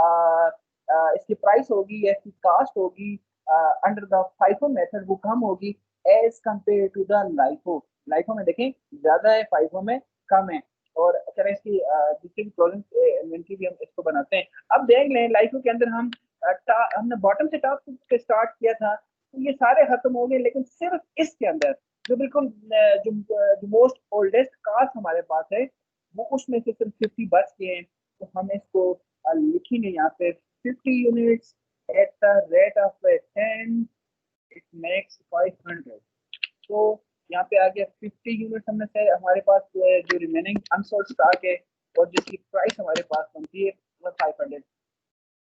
इसकी प्राइस होगी या इसकी कास्ट होगी अंडर द फाइफो मेथड वो कम होगी as compare to the LIFO. LIFO में देखें ज्यादा है, फाइफो में कम है। और चलें इसकी दूसरी क्लोजिंग इन्वेंट्री भी हम इसको बनाते हैं। अब देख लें लाइफो के अंदर हमने बॉटम से टॉप से स्टार्ट किया था, तो ये सारे खत्म हो गए, लेकिन सिर्फ इसके अंदर जो बिल्कुल जो मोस्ट ओल्डेस्ट कास्ट हमारे पास है वो उसमें से सिर्फ 50 बच गए हैं। तो हम इसको लिखेंगे यहाँ पे 50 units at the rate of 10, it makes 500। तो यहाँ पे आ गया 50 यूनिट्स हमने से हमारे पास जो रिमेनिंग अनसोल्ड स्टॉक है और जिसकी प्राइस हमारे पास बनती है वो 500।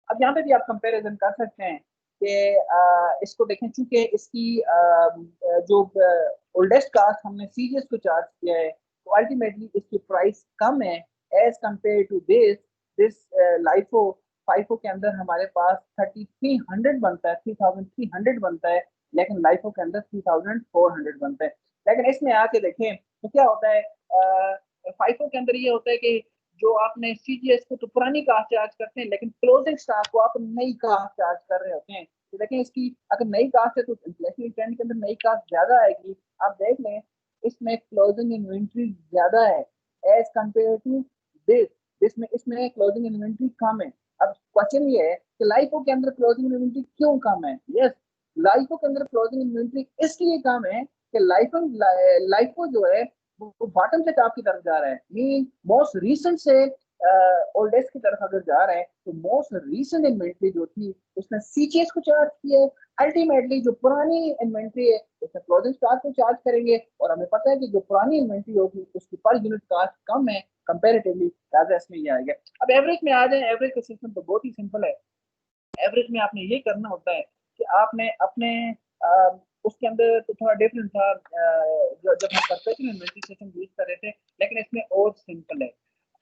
अब यहाँ पे भी आप कंपैरिजन कर सकते हैं कि इसको देखें, चूंकि इसकी जो ओल्डेस्ट कास्ट हमने सीजीएस को चार्ज किया है, तो अल्टीमेटली इसकी प्राइस कम है as compare to this this LIFO. FIFO के अंदर हमारे पास 3300 बनता है, 3300 बनता है, लेकिन लाइफो के अंदर 3400 बनता है। लेकिन इसमें आके देखें तो क्या होता है, फाइफो के अंदर ये होता है कि जो आपने सीजीएस को तो पुरानी कास्ट चार्ज करते हैं, लेकिन क्लोजिंग स्टॉक को आप नई कास्ट चार्ज कर रहे होते हैं। तो देखें इसकी अगर नई कास्ट है तो इन्फ्लेशनरी ट्रेंड के अंदर नई कास्ट ज्यादा आएगी। आप देख लें इसमें क्लोजिंग इन्वेंट्री ज्यादा है एज कंपेयर टू दिस इसमें इसमें क्लोजिंग इन्वेंट्री कम है। अब क्वेश्चन ये है कि लाइफो के अंदर क्लोजिंग इन्वेंट्री क्यों कम है? यस, लाइफो के अंदर क्लोजिंग इन्वेंट्री इसलिए कम है कि लाइफो जो है वो बॉटम से टॉप की तरफ जा रहा है, मीन मोस्ट रीसेंट से ओल्डेस्ट की तरफ अगर जा रहा है, तो मोस्ट रीसेंट इन्वेंट्री जो थी उसने सीजीएस को चार्ज किया है। अल्टीमेटली जो पुरानी इन्वेंट्री है उसने क्लोजिंग स्टॉक को चार्ज करेंगे, और हमें पता है कि जो पुरानी इन्वेंट्री होगी उसकी पर यूनिट कास्ट कम है कंपेरेटिवली, लिहाजा इसमें ये आएगा। अब एवरेज में आ जाए, एवरेज का सिस्टम तो बहुत ही सिंपल है। एवरेज में आपने ये करना होता है कि आपने अपने उसके अंदर तो थोड़ा डिफरेंट था जब हम परपेचुअल इन्वेंट्री सिस्टम यूज कर रहे थे, लेकिन इसमें और सिंपल है।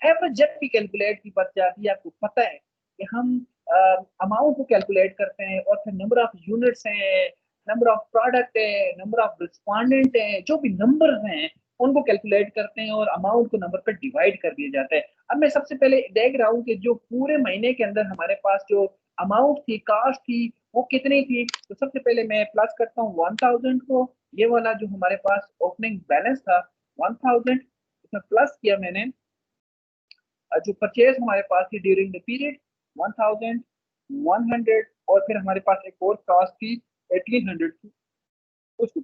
एवरेज जब भी कैलकुलेट की बात जाती है, आपको पता है कि हम अमाउंट को कैलकुलेट करते हैं और फिर नंबर ऑफ यूनिट्स हैं, नंबर ऑफ प्रोडक्ट है, नंबर ऑफ रिस्पॉन्डेंट है, जो भी नंबर हैं उनको कैलकुलेट करते हैं और अमाउंट को नंबर पर डिवाइड कर दिया जाता है। अब मैं सबसे पहले देख रहा हूँ कि जो पूरे महीने के अंदर हमारे पास जो अमाउंट थी, कास्ट थी, वो कितनी थी। तो सबसे पहले मैं प्लस करता हूँ 1000 को, ये वाला जो हमारे पास ओपनिंग बैलेंस था 1000, इसमें प्लस किया मैंने जो परचेज हमारे पास थी ड्यूरिंग द पीरियड 1100, और फिर हमारे पास एक और कास्ट थी 1800 की, उसको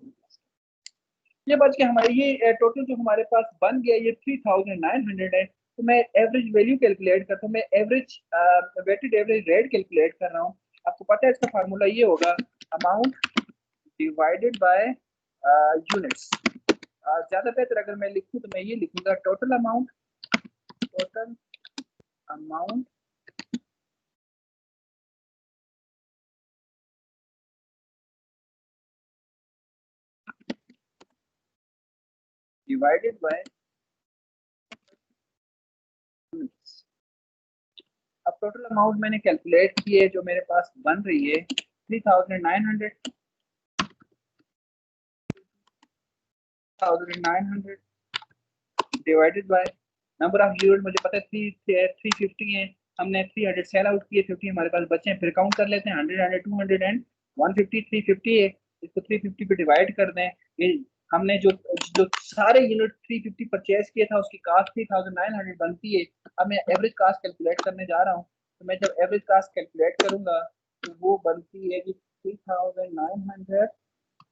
ये बच के हमारे ये टोटल जो हमारे पास बन गया ये 3900 है। तो मैं एवरेज वैल्यू कैलकुलेट करता हूँ, मैं average weighted average rate calculate कर रहा हूँ। आपको पता है इसका फार्मूला ये होगा अमाउंट डिवाइडेड बाय यूनिट्स। ज्यादा बेहतर अगर मैं लिखूं तो मैं ये लिखूंगा total amount divided by units. अब टोटल अमाउंट मैंने कैलकुलेट की है, जो मेरे पास बन रही है 3900 divided by number of unit. मुझे पता है 350 है, हमने 300 सेल आउट किए, 50 हमारे पास बचे हैं, फिर काउंट कर लेते हैं 100 100 200 एंड 150 350 है, इसको 350 पे डिवाइड कर दें। ये हमने जो जो सारे यूनिट 350 परचेज किए था उसकी कास्ट 3900 बनती है। अब मैं एवरेज कास्ट कैलकुलेट करने जा रहा हूँ, तो मैं जब एवरेज कास्ट कैलकुलेट करूंगा तो वो बनती है कि 3900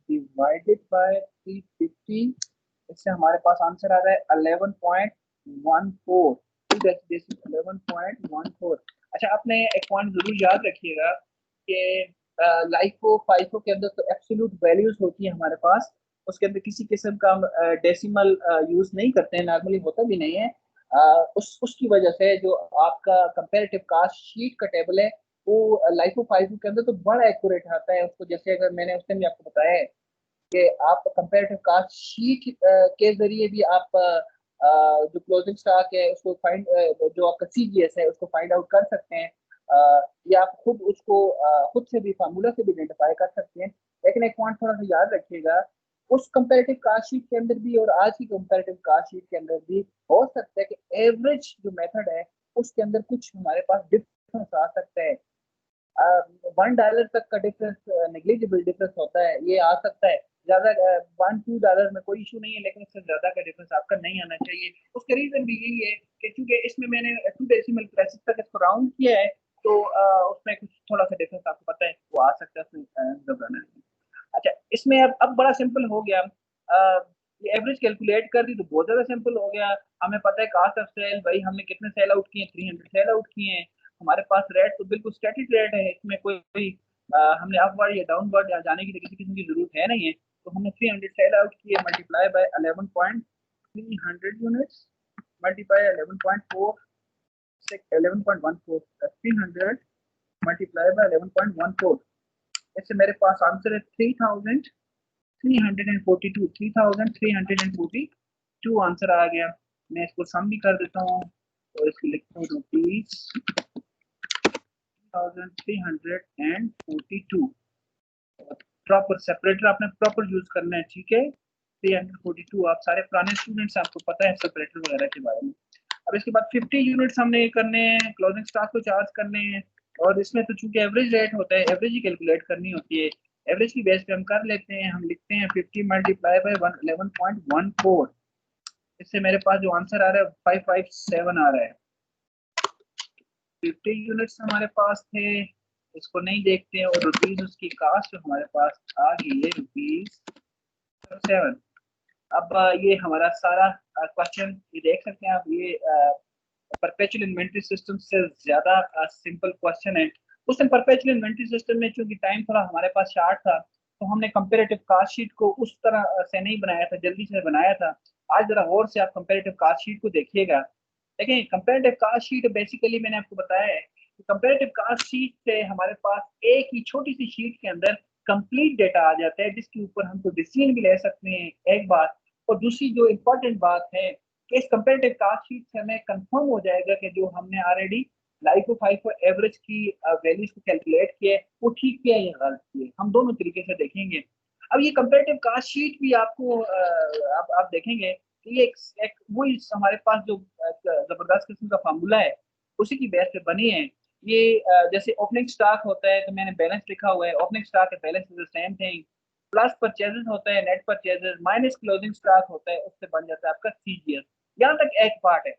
डिवाइडेड बाय 350, इससे हमारे पास आंसर आ रहा है 11.14। ठीक है, दिस इज 11.14। अच्छा, आपने एक पॉइंट जरूर याद रखिएगा कि लाइफो फाइफो के अंदर तो एब्सोल्यूट वैल्यूज होती है हमारे पास, उसके अंदर किसी किस्म का डेसिमल यूज नहीं करते हैं, नॉर्मली होता भी नहीं है। उसकी वजह से जो आपका कंपैरेटिव कास्ट शीट का टेबल है वो लाइफो फाइफो के अंदर तो बड़ा एक्यूरेट आता है उसको, जैसे अगर मैंने उस टाइम भी आपको बताया है कि आप कंपैरेटिव कास्ट शीट के जरिए भी आप जो क्लोजिंग स्टॉक है उसको फाइंड, जो आपका सीजीएस है उसको फाइंड आउट कर सकते हैं, या आप खुद उसको खुद से भी फार्मूला से भी आइडेंटिफाई कर सकते हैं। लेकिन एक पॉइंट थोड़ा सा याद रखिएगा, उस कंपैरेटिव कास्ट शीट के अंदर भी और आज की कंपैरेटिव कास्ट शीट के अंदर भी हो सकता है कि एवरेज जो मेथड है उसके अंदर कुछ हमारे पास डिफरेंस आ सकता है। $1 तक का डिफरेंस, नेग्लिजिबल डिफरेंस होता है, ये आ सकता है। ज्यादा $1-2 में कोई इशू नहीं है, लेकिन उससे ज्यादा का डिफरेंस आपका नहीं आना चाहिए। उसका रीजन भी यही है कि चूंकि इसमें मैंने 2 डेसिमल प्लेसेस तक इसको राउंड किया है, तो उसमें कुछ थोड़ा सा डिफरेंस आपको पता है वो आ सकता है, उसमें घबराना नहीं। अच्छा, इसमें अब बड़ा सिंपल हो गया। ये एवरेज कैलकुलेट कर दी तो बहुत ज्यादा सिंपल हो गया। हमें पता है कास्ट ऑफ सेल, भाई हमने कितने सेल आउट किए, 300 सेल आउट किए हैं। हमारे पास रेट तो बिल्कुल स्टैटिक रेट है, इसमें कोई हमने अपवर्ड या डाउनवर्ड या जाने की किसी किस्म की जरूरत है नहीं है। तो हमने 300 सेल आउट किए, multiply by 11.300 units, multiply 11.4 11.14, 300 multiply by 11.14, इससे मेरे पास आंसर है 3342 आंसर आ गया। मैं इसको सम भी कर देता हूँ और इसको लिखता हूँ ₹342। प्रॉपर सेपरेटर आपने प्रॉपर यूज करना है, ठीक है। 342, आप सारे पुराने स्टूडेंट्स, आपको पता है सेपरेटर वगैरह के बारे में। अब इसके बाद 50 यूनिट्स हमने करने हैं, क्लोजिंग स्टॉक को चार्ज करने हैं, और इसमें तो चूंकि एवरेज रेट होता है, एवरेज ही कैलकुलेट करनी होती है। एवरेज की बेस पे हम कर लेते हैं, हम लिखते हैं 50 मल्टीप्लाई बाय 11.14, इससे मेरे पास जो आंसर आ रहा है 557 आ रहा है। 50 यूनिट्स हमारे पास थे, इसको नहीं देखते हैं, और रुपीज उसकी कास्ट जो हमारे पास आ गई है ₹7। अब ये हमारा सारा क्वेश्चन ये देख सकते हैं आप, ये परपेचुअल इन्वेंटरी सिस्टम से ज्यादा सिंपल क्वेश्चन है। उस दिन परपेचुअल इन्वेंटरी सिस्टम में चूंकि टाइम थोड़ा हमारे पास शार्ट था, तो हमने कंपेरेटिव कास्ट शीट को उस तरह से नहीं बनाया था, जल्दी से बनाया था। आज जरा गौर से आप कंपेरेटिव कास्ट शीट को देखिएगा। देखिए, कंपेरेटिव कास्ट शीट बेसिकली मैंने आपको बताया है कि कंपेरेटिव कास्ट शीट से हमारे पास एक ही छोटी सी शीट के अंदर कंप्लीट डेटा आ जाता है, जिसके ऊपर हम तो डिसीजन भी ले सकते हैं, एक बात। और दूसरी जो इम्पोर्टेंट बात है कि इस कंपेरेटिव कास्ट शीट से हमें कंफर्म हो जाएगा कि जो हमने ऑलरेडी लाइफो फाइफो एवरेज की वैल्यूज को कैलकुलेट किया है वो ठीक किया है या गलत किया है, हम दोनों तरीके से देखेंगे। अब ये कंपेरेटिव कास्ट शीट भी आपको आप देखेंगे कि ये एक वही हमारे पास जो जबरदस्त किस्म का फार्मूला है उसी की बेस पे बनी है। ये जैसे ओपनिंग स्टॉक होता है तो मैंने बैलेंस लिखा हुआ है, ओपनिंग स्टॉक है balance is the same thing. Plus purchases होता है net purchases minus closing stock होता है, उससे बन जाता है आपका सीजीएस। यहाँ तक एक पार्ट है,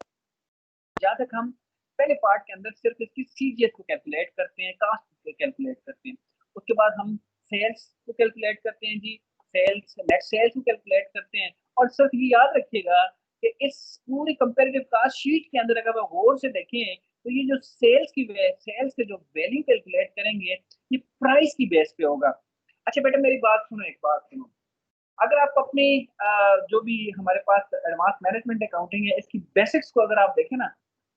जहाँ तक हम पहले पार्ट के अंदर सिर्फ इसकी सीजीएस को कैलकुलेट करते हैं, कास्ट को कैलकुलेट करते हैं। उसके बाद हम सेल्स को कैलकुलेट करते हैं जी, सेल्स नेट सेल्स को कैलकुलेट करते हैं। और सिर्फ ये याद रखिएगा कि इस पूरी कंपेरेटिव कास्ट शीट के अंदर अगर आप गौर से देखें तो ये जो सेल्स के जो वैल्यू कैलकुलेट करेंगे ये प्राइस की बेस पे होगा। अच्छा बेटा मेरी बात सुनो, एक बात सुनो, अगर आप अपनी जो भी हमारे पास एडवांस मैनेजमेंट अकाउंटिंग है इसकी बेसिक्स को अगर आप देखें ना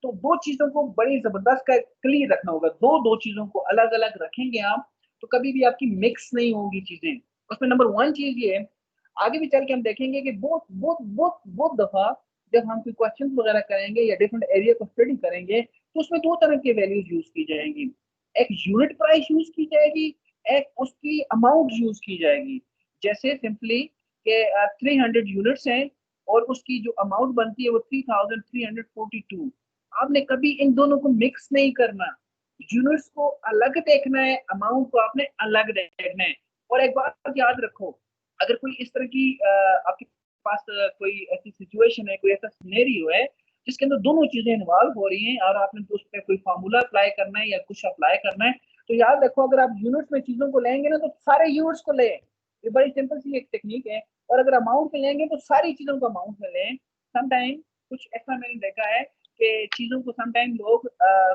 तो दो चीजों को बड़ी जबरदस्त का क्लियर रखना होगा। दो दो चीजों को अलग अलग रखेंगे आप तो कभी भी आपकी मिक्स नहीं होगी चीजें। उसमें नंबर वन चीज ये है, आगे भी चल के हम देखेंगे कि बहुत बहुत बहुत बहुत दफा जब हम कोई क्वेश्चन वगैरह करेंगे या डिफरेंट एरिया को स्टडी करेंगे तो उसमें दो तरह के वैल्यूज यूज की जाएंगी। एक यूनिट प्राइस यूज की जाएगी, एक उसकी अमाउंट यूज की जाएगी। जैसे सिंपली के 300 यूनिट्स हैं और उसकी जो अमाउंट बनती है वो 3342। आपने कभी इन दोनों को मिक्स नहीं करना, यूनिट्स को अलग देखना है, अमाउंट को आपने अलग देखना है। और एक बात याद रखो, अगर कोई इस तरह की आपके पास कोई ऐसी सिचुएशन है, कोई ऐसा सिनेरियो है जिसके अंदर दोनों चीजें इन्वॉल्व हो रही हैं और आपने उस पर कोई फार्मूला अप्लाई करना है या कुछ अप्लाई करना है, तो याद रखो अगर आप यूनिट्स में चीजों को लेंगे ना तो सारे यूनिट्स को ले, ये बड़ी सिंपल सी एक टेक्निक है। और अगर अमाउंट में लेंगे तो सारी चीजों को अमाउंट में लें। समटाइम कुछ ऐसा मैंने देखा है कि चीजों को समटाइम लोग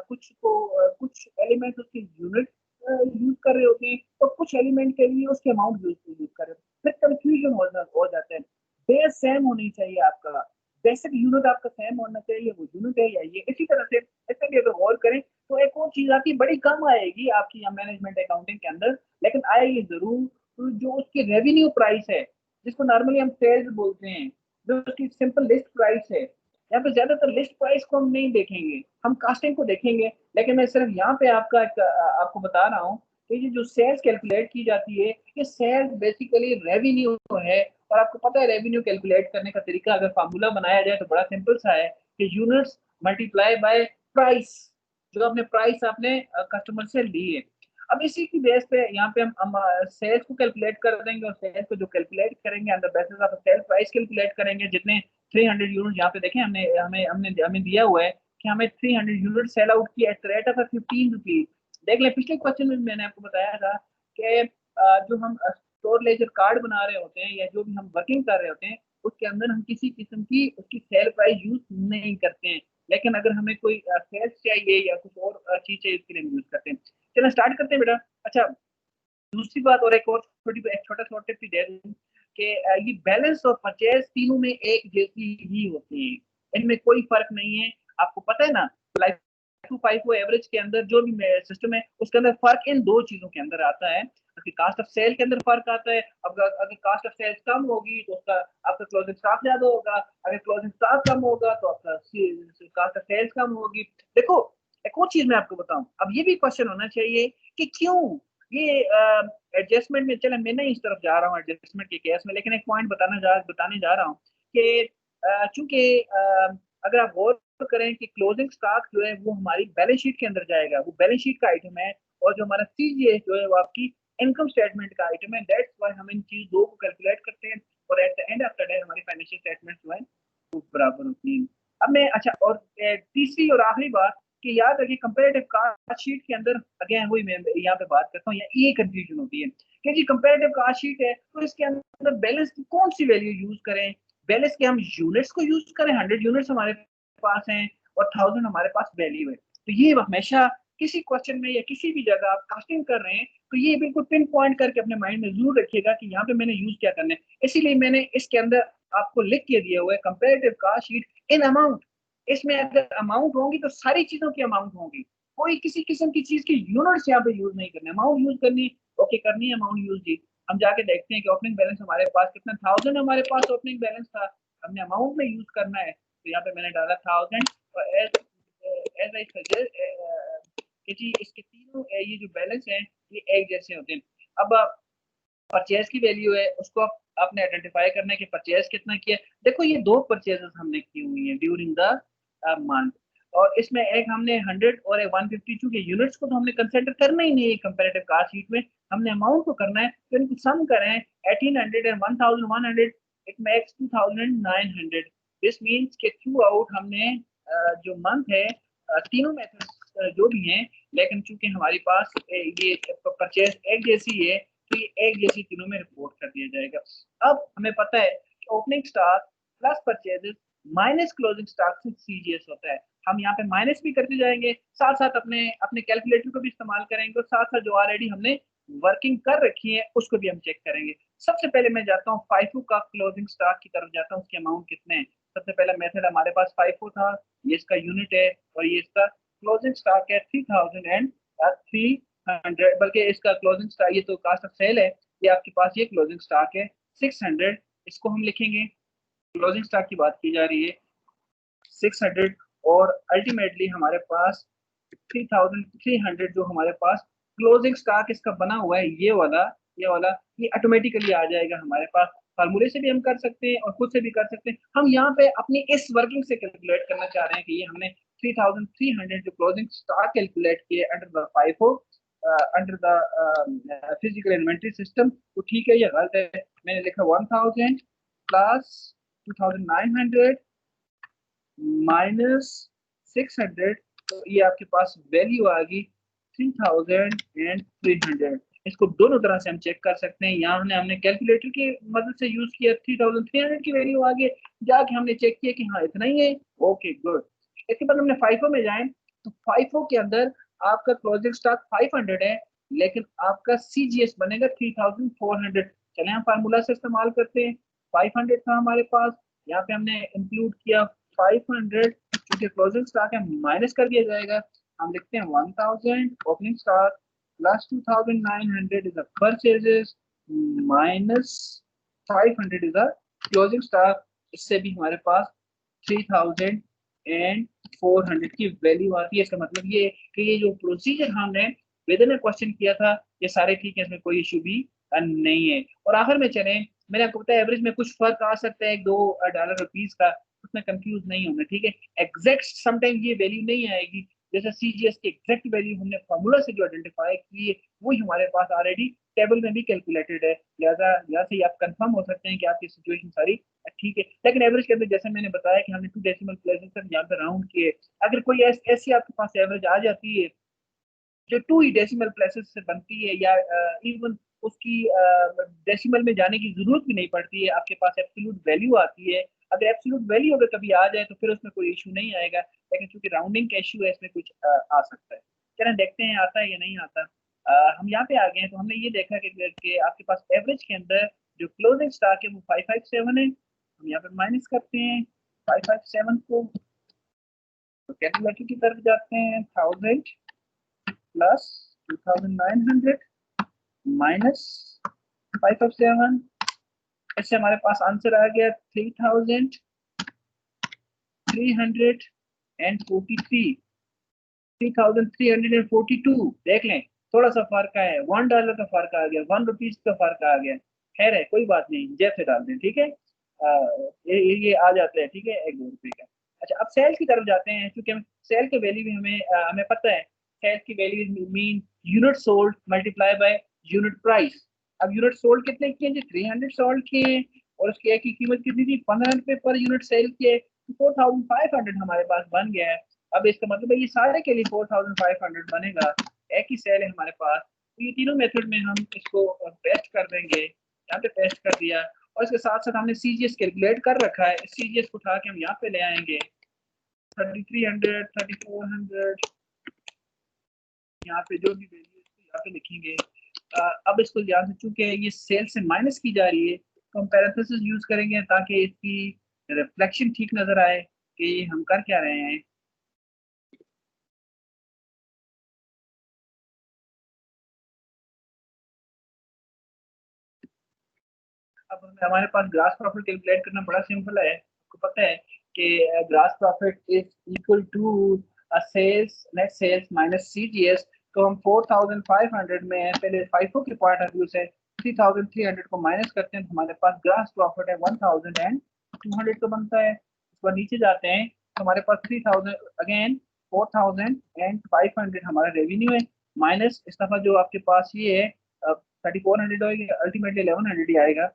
कुछ एलिमेंट उसके यूनिट यूज कर रहे होते हैं और कुछ एलिमेंट के लिए उसके अमाउंट यूज कर रहे होते हैं, फिर कंफ्यूजन हो जाता है। बेस सेम होनी चाहिए, आपका बेसिक यूनिट आपका सेम होना चाहिए, वो यूनिट है या ये। इसी तरह से इसमें भी अगर गौर करें तो एक और चीज आपकी बड़ी कम आएगी आपकी मैनेजमेंट अकाउंटिंग के अंदर, लेकिन आएगी जरूर, तो जो उसकी रेवेन्यू प्राइस है जिसको नॉर्मली हम सेल्स बोलते हैं, जो उसकी सिंपल लिस्ट प्राइस है, यहाँ पे ज्यादातर लिस्ट प्राइस को हम नहीं देखेंगे, हम कास्टिंग को देखेंगे। लेकिन मैं सिर्फ यहाँ पे आपको बता रहा हूँ कि ये जो सेल्स कैलकुलेट की जाती है ये सेल्स बेसिकली रेवेन्यू है। और आपको पता है रेवेन्यू कैलकुलेट करने का तरीका अगर फार्मूला बनाया जाए तो बड़ा सिंपल सा है कि यूनिट्स मल्टीप्लाई बाय प्राइस, जो आपने प्राइस आपने कस्टमर से ली है। अब इसी की बेस पे यहाँ पे हम सेल्स को कैलकुलेट कर देंगे और सेल्स को जो कैलकुलेट करेंगे अंदर basis of sale price calculate करेंगे। जितने 300 यूनिट यहाँ पे देखें हमने हमें हमने हमें दिया हुआ है कि हमें 300 यूनिट सेल आउट की eight the rate of 15 rupees. देख लें पिछले क्वेश्चन में मैंने आपको बताया था कि जो हम स्टोर लेजर कार्ड बना रहे होते हैं या जो भी हम वर्किंग कर रहे होते हैं उसके अंदर हम किसी किस्म की उसकी सेल प्राइस यूज नहीं करते हैं। लेकिन अगर हमें कोई सेल्स चाहिए या कुछ और चीज चाहिए उसके लिए हम यूज करते हैं। चलो स्टार्ट करते हैं बेटा। अच्छा दूसरी बात और एक छोटा छोटा टिप भी दे दूं कि ये बैलेंस और परचेज तीनों में एक जैसी ही होती है, इनमें कोई फर्क नहीं है। आपको पता है ना लाइफ टू फाइव एवरेज के अंदर जो भी सिस्टम है उसके अंदर फर्क इन दो चीजों के अंदर आता है। कास्ट ऑफ सेल के अंदर फर्क आता है। अगर कास्ट ऑफ सेल्स कम होगी तो उसका आपका क्लोजिंग स्टॉक ज्यादा होगा, अगर क्लोजिंग स्टॉक कम होगा तो आपका कास्ट ऑफ सेल्स कम होगी। देखो एक और चीज मैं आपको बताऊं, अब ये भी क्वेश्चन होना चाहिए कि क्यों ये एडजस्टमेंट में, चले मैं नहीं इस तरफ जा रहा हूँ एडजस्टमेंट के केस में, लेकिन एक पॉइंट बताने जा रहा हूँ कि चूंकि अगर आप गौर करें कि क्लोजिंग स्टॉक जो है वो हमारी बैलेंस शीट के अंदर जाएगा, वो बैलेंस शीट का आइटम है। और जो हमारा सीजीएस जो है वो आपकी इनकम स्टेटमेंट का आइटम है। दैट्स व्हाई हम इन चीज दो को कैलकुलेट करते हैं और eight the end of the day हमारी फाइनेंशियल स्टेटमेंट जो है वो बराबर होती है। अब मैं अच्छा और तीसरी और आखिरी बात कि याद रखिए कंपैरेटिव कास्ट शीट के अंदर अगेन वही मैं यहाँ पे बात करता हूँ, ये कंफ्यूजन होती है कि जी कंपैरेटिव कास्ट शीट है तो इसके अंदर बैलेंस की कौन सी वैल्यू यूज करें। बैलेंस के हम यूनिट्स को यूज करें, 100 यूनिट्स हमारे पास हैं और 1000 हमारे पास वैल्यू है। तो ये हमेशा किसी क्वेश्चन में या किसी भी जगह आप कास्टिंग कर रहे हैं तो ये बिल्कुल पिन पॉइंट करके अपने माइंड में जरूर रखिएगा कि यहाँ पे मैंने यूज क्या करना है। इसीलिए मैंने इसके अंदर आपको लिख के दिया हुआ है comparative cost sheet in amount. इसमें अगर अमाउंट होंगी तो सारी चीजों की अमाउंट होंगी, कोई किसी किस्म की चीज की यूनिट्स यहाँ पे यूज नहीं करने, अमाउंट यूज करनी ओके करनी है अमाउंट यूज जी। हम जाके देखते हैं कि ओपनिंग बैलेंस हमारे पास कितना 1000 हमारे पास ओपनिंग बैलेंस था, हमने अमाउंट में यूज करना है तो यहाँ पे मैंने डाला 1000 और एज आई सजेस्ट कि जी इसके तीनों ये जो बैलेंस हैं ये एक जैसे होते हैं। अब परचेज की वैल्यू है, उसको आपने आइडेंटिफाई करना है कि परचेज कितना किया। देखो ये 2 परचेजेस हमने की हुई हैं ड्यूरिंग द मंथ, और इसमें एक हमने 100 और एक 150, चूंकि यूनिट्स को तो हमने कंसिडर करना ही नहीं है कंपैरेटिव कास्ट शीट में, हमने अमाउंट को करना है। तो इनको सम करें 1800 and 1100, it makes 2900। This means कि थ्रू आउट हमने जो मंथ है तीनों मेथड जो भी हैं, लेकिन चूंकि हमारे पास ये परचेज एक जैसी है तो ये एक जैसी तीनों में रिपोर्ट कर दिया जाएगा। अब हमें पता है कि opening stock plus purchases minus closing stock से सीजीएस होता है। हम यहाँ पे माइनस भी करते जाएंगे, साथ साथ अपने अपने कैलकुलेटर को भी इस्तेमाल करेंगे, और साथ साथ जो ऑलरेडी हमने वर्किंग कर रखी है उसको भी हम चेक करेंगे। सबसे पहले मैं जाता हूँ फाइफो का क्लोजिंग स्टॉक की तरफ जाता हूँ, उसके अमाउंट कितने हैं। सबसे पहला मेथड हमारे पास फाइफो था, ये इसका यूनिट है, और ये इसका क्लोजिंग स्टॉक है 3300, बल्कि इसका क्लोजिंग स्टॉक, ये तो कास्ट ऑफ सेल है, ये आपके पास ये क्लोजिंग स्टॉक है 600, इसको हम लिखेंगे। क्लोजिंग स्टॉक की बात की जा रही है 600, और अल्टीमेटली हमारे पास 3300 जो हमारे पास क्लोजिंग स्टॉक इसका बना हुआ है, ये वाला ये ऑटोमेटिकली आ जाएगा हमारे पास। फार्मूले से भी हम कर सकते हैं और खुद से भी कर सकते हैं। हम यहाँ पे अपनी इस वर्किंग से कैलकुलेट करना चाह रहे हैं कि ये हमने 3300 जो क्लोजिंग स्टॉक कैलकुलेट किए under the FIFO, under the physical inventory system, तो ठीक है या गलत है। मैंने लिखा 1000 प्लस 2900 माइनस 600, तो ये आपके पास वैल्यू आ गई 3300। इसको दोनों तरह से हम चेक कर सकते हैं। यहाँ हमने कैलकुलेटर की मदद से यूज किया, 3300 की वैल्यू आ गई, जाके हमने चेक किया कि हाँ इतना ही है, ओके गुड। इसके बाद हमने फाइफो में जाए, तो फाइफो के अंदर आपका क्लोजिंग स्टॉक 500 है, लेकिन आपका सीजीएस बनेगा 3400। चले हम फार्मूला से इस्तेमाल करते हैं। 500 था हमारे पास, यहाँ पे हमने इंक्लूड किया 500, क्योंकि क्लोजिंग स्टॉक है माइनस कर दिया जाएगा। हम लिखते हैं 1000 opening stock plus 2900 is the purchases minus 500 is the closing stock. इससे भी हमारे पास 3400 की वैल्यू आती है। इसका मतलब ये कि ये जो प्रोसीजर हमने विद इन क्वेश्चन किया था ये सारे ठीक है, इसमें कोई इशू भी नहीं है। और आखिर में चले, मैंने आपको बताया एवरेज में कुछ फर्क आ सकता है $1-2 रुपीज का, उसमें कंफ्यूज नहीं होना, ठीक है। एग्जैक्ट समटाइम ये वैल्यू नहीं आएगी, जैसे सीजीएस की एग्जैक्ट वैल्यू हमने फॉर्मूला से जो आइडेंटिफाई की है वही हमारे पास ऑलरेडी टेबल में भी कैलकुलेटेड है, लिहाजा यहाँ से आप कंफर्म हो सकते हैं कि आपकी सिचुएशन सारी ठीक है। लेकिन एवरेज के अंदर जैसे मैंने बताया कि हमने 2 डेसिमल प्लेसेस तक यहाँ पे राउंड किए, अगर कोई ऐसी आपके पास एवरेज आ जाती है जो 2 ही डेसिमल प्लेसेस से बनती है, या इवन उसकी डेसिमल में जाने की जरूरत भी नहीं पड़ती है, आपके पास एब्सोल्यूट वैल्यू आती है। अगर एब्सोल्यूट वैल्यू अगर कभी आ जाए तो फिर उसमें कोई इशू नहीं आएगा, लेकिन चूंकि राउंडिंग का इशू है इसमें कुछ आ सकता है। चलें देखते हैं आता है या नहीं आता। हम यहाँ पे आ गए हैं, तो हमने ये देखा कि आपके पास एवरेज के अंदर जो क्लोजिंग स्टॉक है वो 557 है। हम यहाँ पे माइनस करते हैं 557 को, तो कैलकुलेटर की तरफ जाते हैं 1000 प्लस 2900 माइनस 557, इससे हमारे पास आंसर आ गया 3342। देख लें थोड़ा सा फर्क है, $1 का फर्क आ गया, ₹1 का फर्क आ गया। खैर है कोई बात नहीं, जैसे डाल दें, ठीक है। ये आ जाता है, ठीक है, $1-2 का। अच्छा अब सेल की तरफ जाते हैं, क्योंकि सेल के वैल्यू भी हमें पता है। सेल की value mean unit sold multiply by unit price. अब यूनिट सोल्ड कितने किए जी, 300 सोल्ड किए हैं, और उसकी एक की कीमत कितनी थी, ₹15 पर यूनिट सेल किए, 4500 हमारे पास बन गया है। अब इसका मतलब है ये सारे के लिए 4500 बनेगा, एक ही सेल है हमारे पास। तो ये तीनों मेथड में हम इसको टेस्ट कर देंगे, यहाँ पे टेस्ट कर दिया, और इसके साथ साथ हमने सीजीएस कैलकुलेट कर रखा है, सीजीएस को उठा के हम यहाँ पे ले आएंगे 3300 3400, यहाँ पे जो भी वैल्यू इसको यहाँ पे लिखेंगे। अब इसको ध्यान से, चूंकि ये सेल से माइनस की जा रही है, तो हम पैरेंथेसिस यूज करेंगे ताकि इसकी रिफ्लेक्शन ठीक नजर आए कि हम कर क्या रहे हैं। अब हमारे पास ग्रास प्रॉफिट कैलकुलेट करना बड़ा सिंपल है। आपको पता है कि gross profit is equal to sales net sales minus CGS. तो हम 4500 में पहले फाइफो के पॉइंट ऑफ व्यू से 3300 को माइनस करते हैं तो हमारे पास ग्रास प्रॉफिट है 1200 तो बनता है। उसके बाद नीचे जाते हैं तो हमारे पास 3000 अगेन 4500 हमारा रेवेन्यू है, माइनस इस दफा जो आपके पास ये है 3400 होगा, अल्टीमेटली 1100 ही आएगा।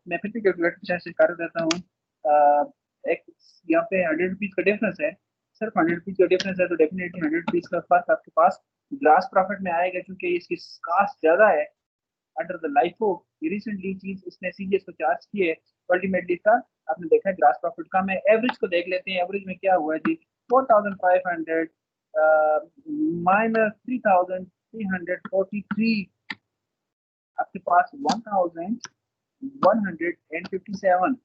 मैं फिर भी कैलकुलेटर से कर देता हूँ। एक यहाँ पे 100 रुपीज़ का डिफरेंस है, सिर्फ 100 रुपीज़ का डिफरेंस है, तो डेफिनेटली 100 रुपीज़ का पास आपके पास ग्रास प्रॉफिट में आएगा, क्योंकि इसकी कास्ट ज़्यादा है अंडर द लाइफो। रिसेंटली चीज इसने सीजीएस को चार्ज की है, अल्टीमेटली इसका आपने देखा है ग्रास प्रॉफिट का। मैं एवरेज को देख लेते हैं, एवरेज में क्या हुआ है जी, 4500 माइनस 3343 आपके पास 1157।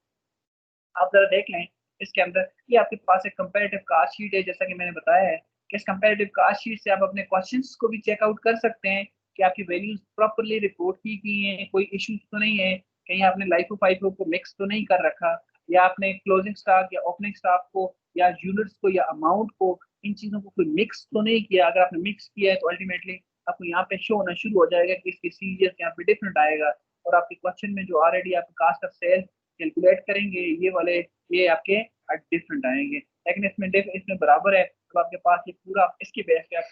आप जरा देख लें इसके अंदर, ये आपके पास एक कंपैरेटिव कास्ट शीट है, जैसा कि मैंने बताया है कि इस कंपैरेटिव कास्ट शीट से आप अपने क्वेश्चंस को भी चेकआउट कर सकते हैं कि आपकी वैल्यूज प्रॉपरली रिपोर्ट की गई हैं, कोई इश्यूज तो नहीं है, कहीं आपने लाइफो फाइफो को मिक्स तो नहीं कर रखा, या आपने क्लोजिंग स्टॉक या ओपनिंग स्टॉक को या यूनिट्स को या अमाउंट को, इन चीज़ों को कोई मिक्स तो नहीं किया। अगर आपने मिक्स किया है तो अल्टीमेटली आपको यहाँ पे शो होना शुरू हो जाएगा कि इसकी सीरियस यहाँ पे डिफरेंट आएगा, और आपके क्वेश्चन में जो ऑलरेडी आप कास्ट ऑफ सेल कैलकुलेट करेंगे ये वाले, ये आपके डिफरेंट आएंगे। लेकिन इसमें बराबर है, तो आपके पास ये पूरा इसके बेस पे आप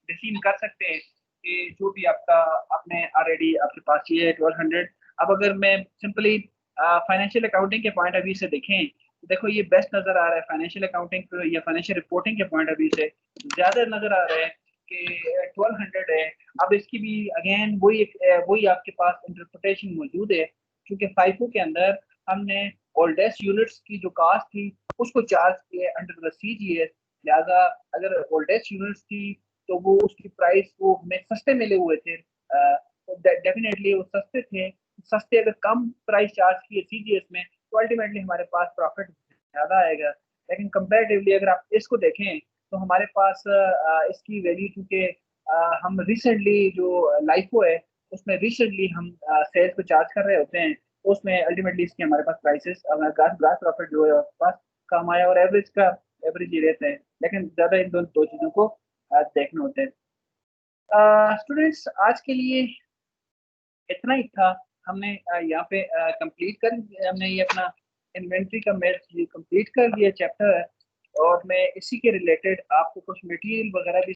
डिसीजन कर सकते हैं कि जो भी आपका आपने ऑलरेडी आपके पास ये है 1200। अब अगर मैं सिंपली फाइनेंशियल अकाउंटिंग के पॉइंट ऑफ व्यू से देखें तो देखो ये बेस्ट नजर आ रहा है फाइनेंशियल अकाउंटिंग या फाइनेंशियल रिपोर्टिंग के पॉइंट ऑफ व्यू से ज्यादा नजर आ रहा है कि 1200 है। अब इसकी भी अगेन वही आपके पास इंटरप्रिटेशन मौजूद है, क्योंकि फाइफो के अंदर हमने ओल्डेस्ट यूनिट्स की जो कास्ट थी उसको चार्ज किया अंडर द सीजीएस। लिहाजा अगर ओल्डेस्ट यूनिट्स थी तो वो उसकी प्राइस वो हमें सस्ते मिले हुए थे, तो डेफिनेटली वो सस्ते थे। सस्ते अगर कम प्राइस चार्ज किए सीजीएस में तो अल्टीमेटली हमारे पास प्रॉफिट ज्यादा आएगा। लेकिन कंपैरेटिवली अगर आप इसको देखें तो हमारे पास इसकी वैल्यू, क्योंकि हम रिसेंटली जो लाइफो है उसमें रिसेंटली हम सेल्स को चार्ज कर रहे होते हैं, तो उसमें अल्टीमेटली इसके हमारे पास प्राइसेस ग्रास ग्रास प्रॉफिट जो है हमारे पास कम आया, और एवरेज का एवरेज ही रहता है। लेकिन ज्यादा इन दोनों दो चीजों को देखने होते हैं। स्टूडेंट्स आज के लिए इतना ही था। हमने यहाँ पे कंप्लीट कर हमने ये अपना इन्वेंट्री का मैथ कंप्लीट कर लिया चैप्टर, और मैं इसी के रिलेटेड आपको कुछ मटेरियल वगैरह भी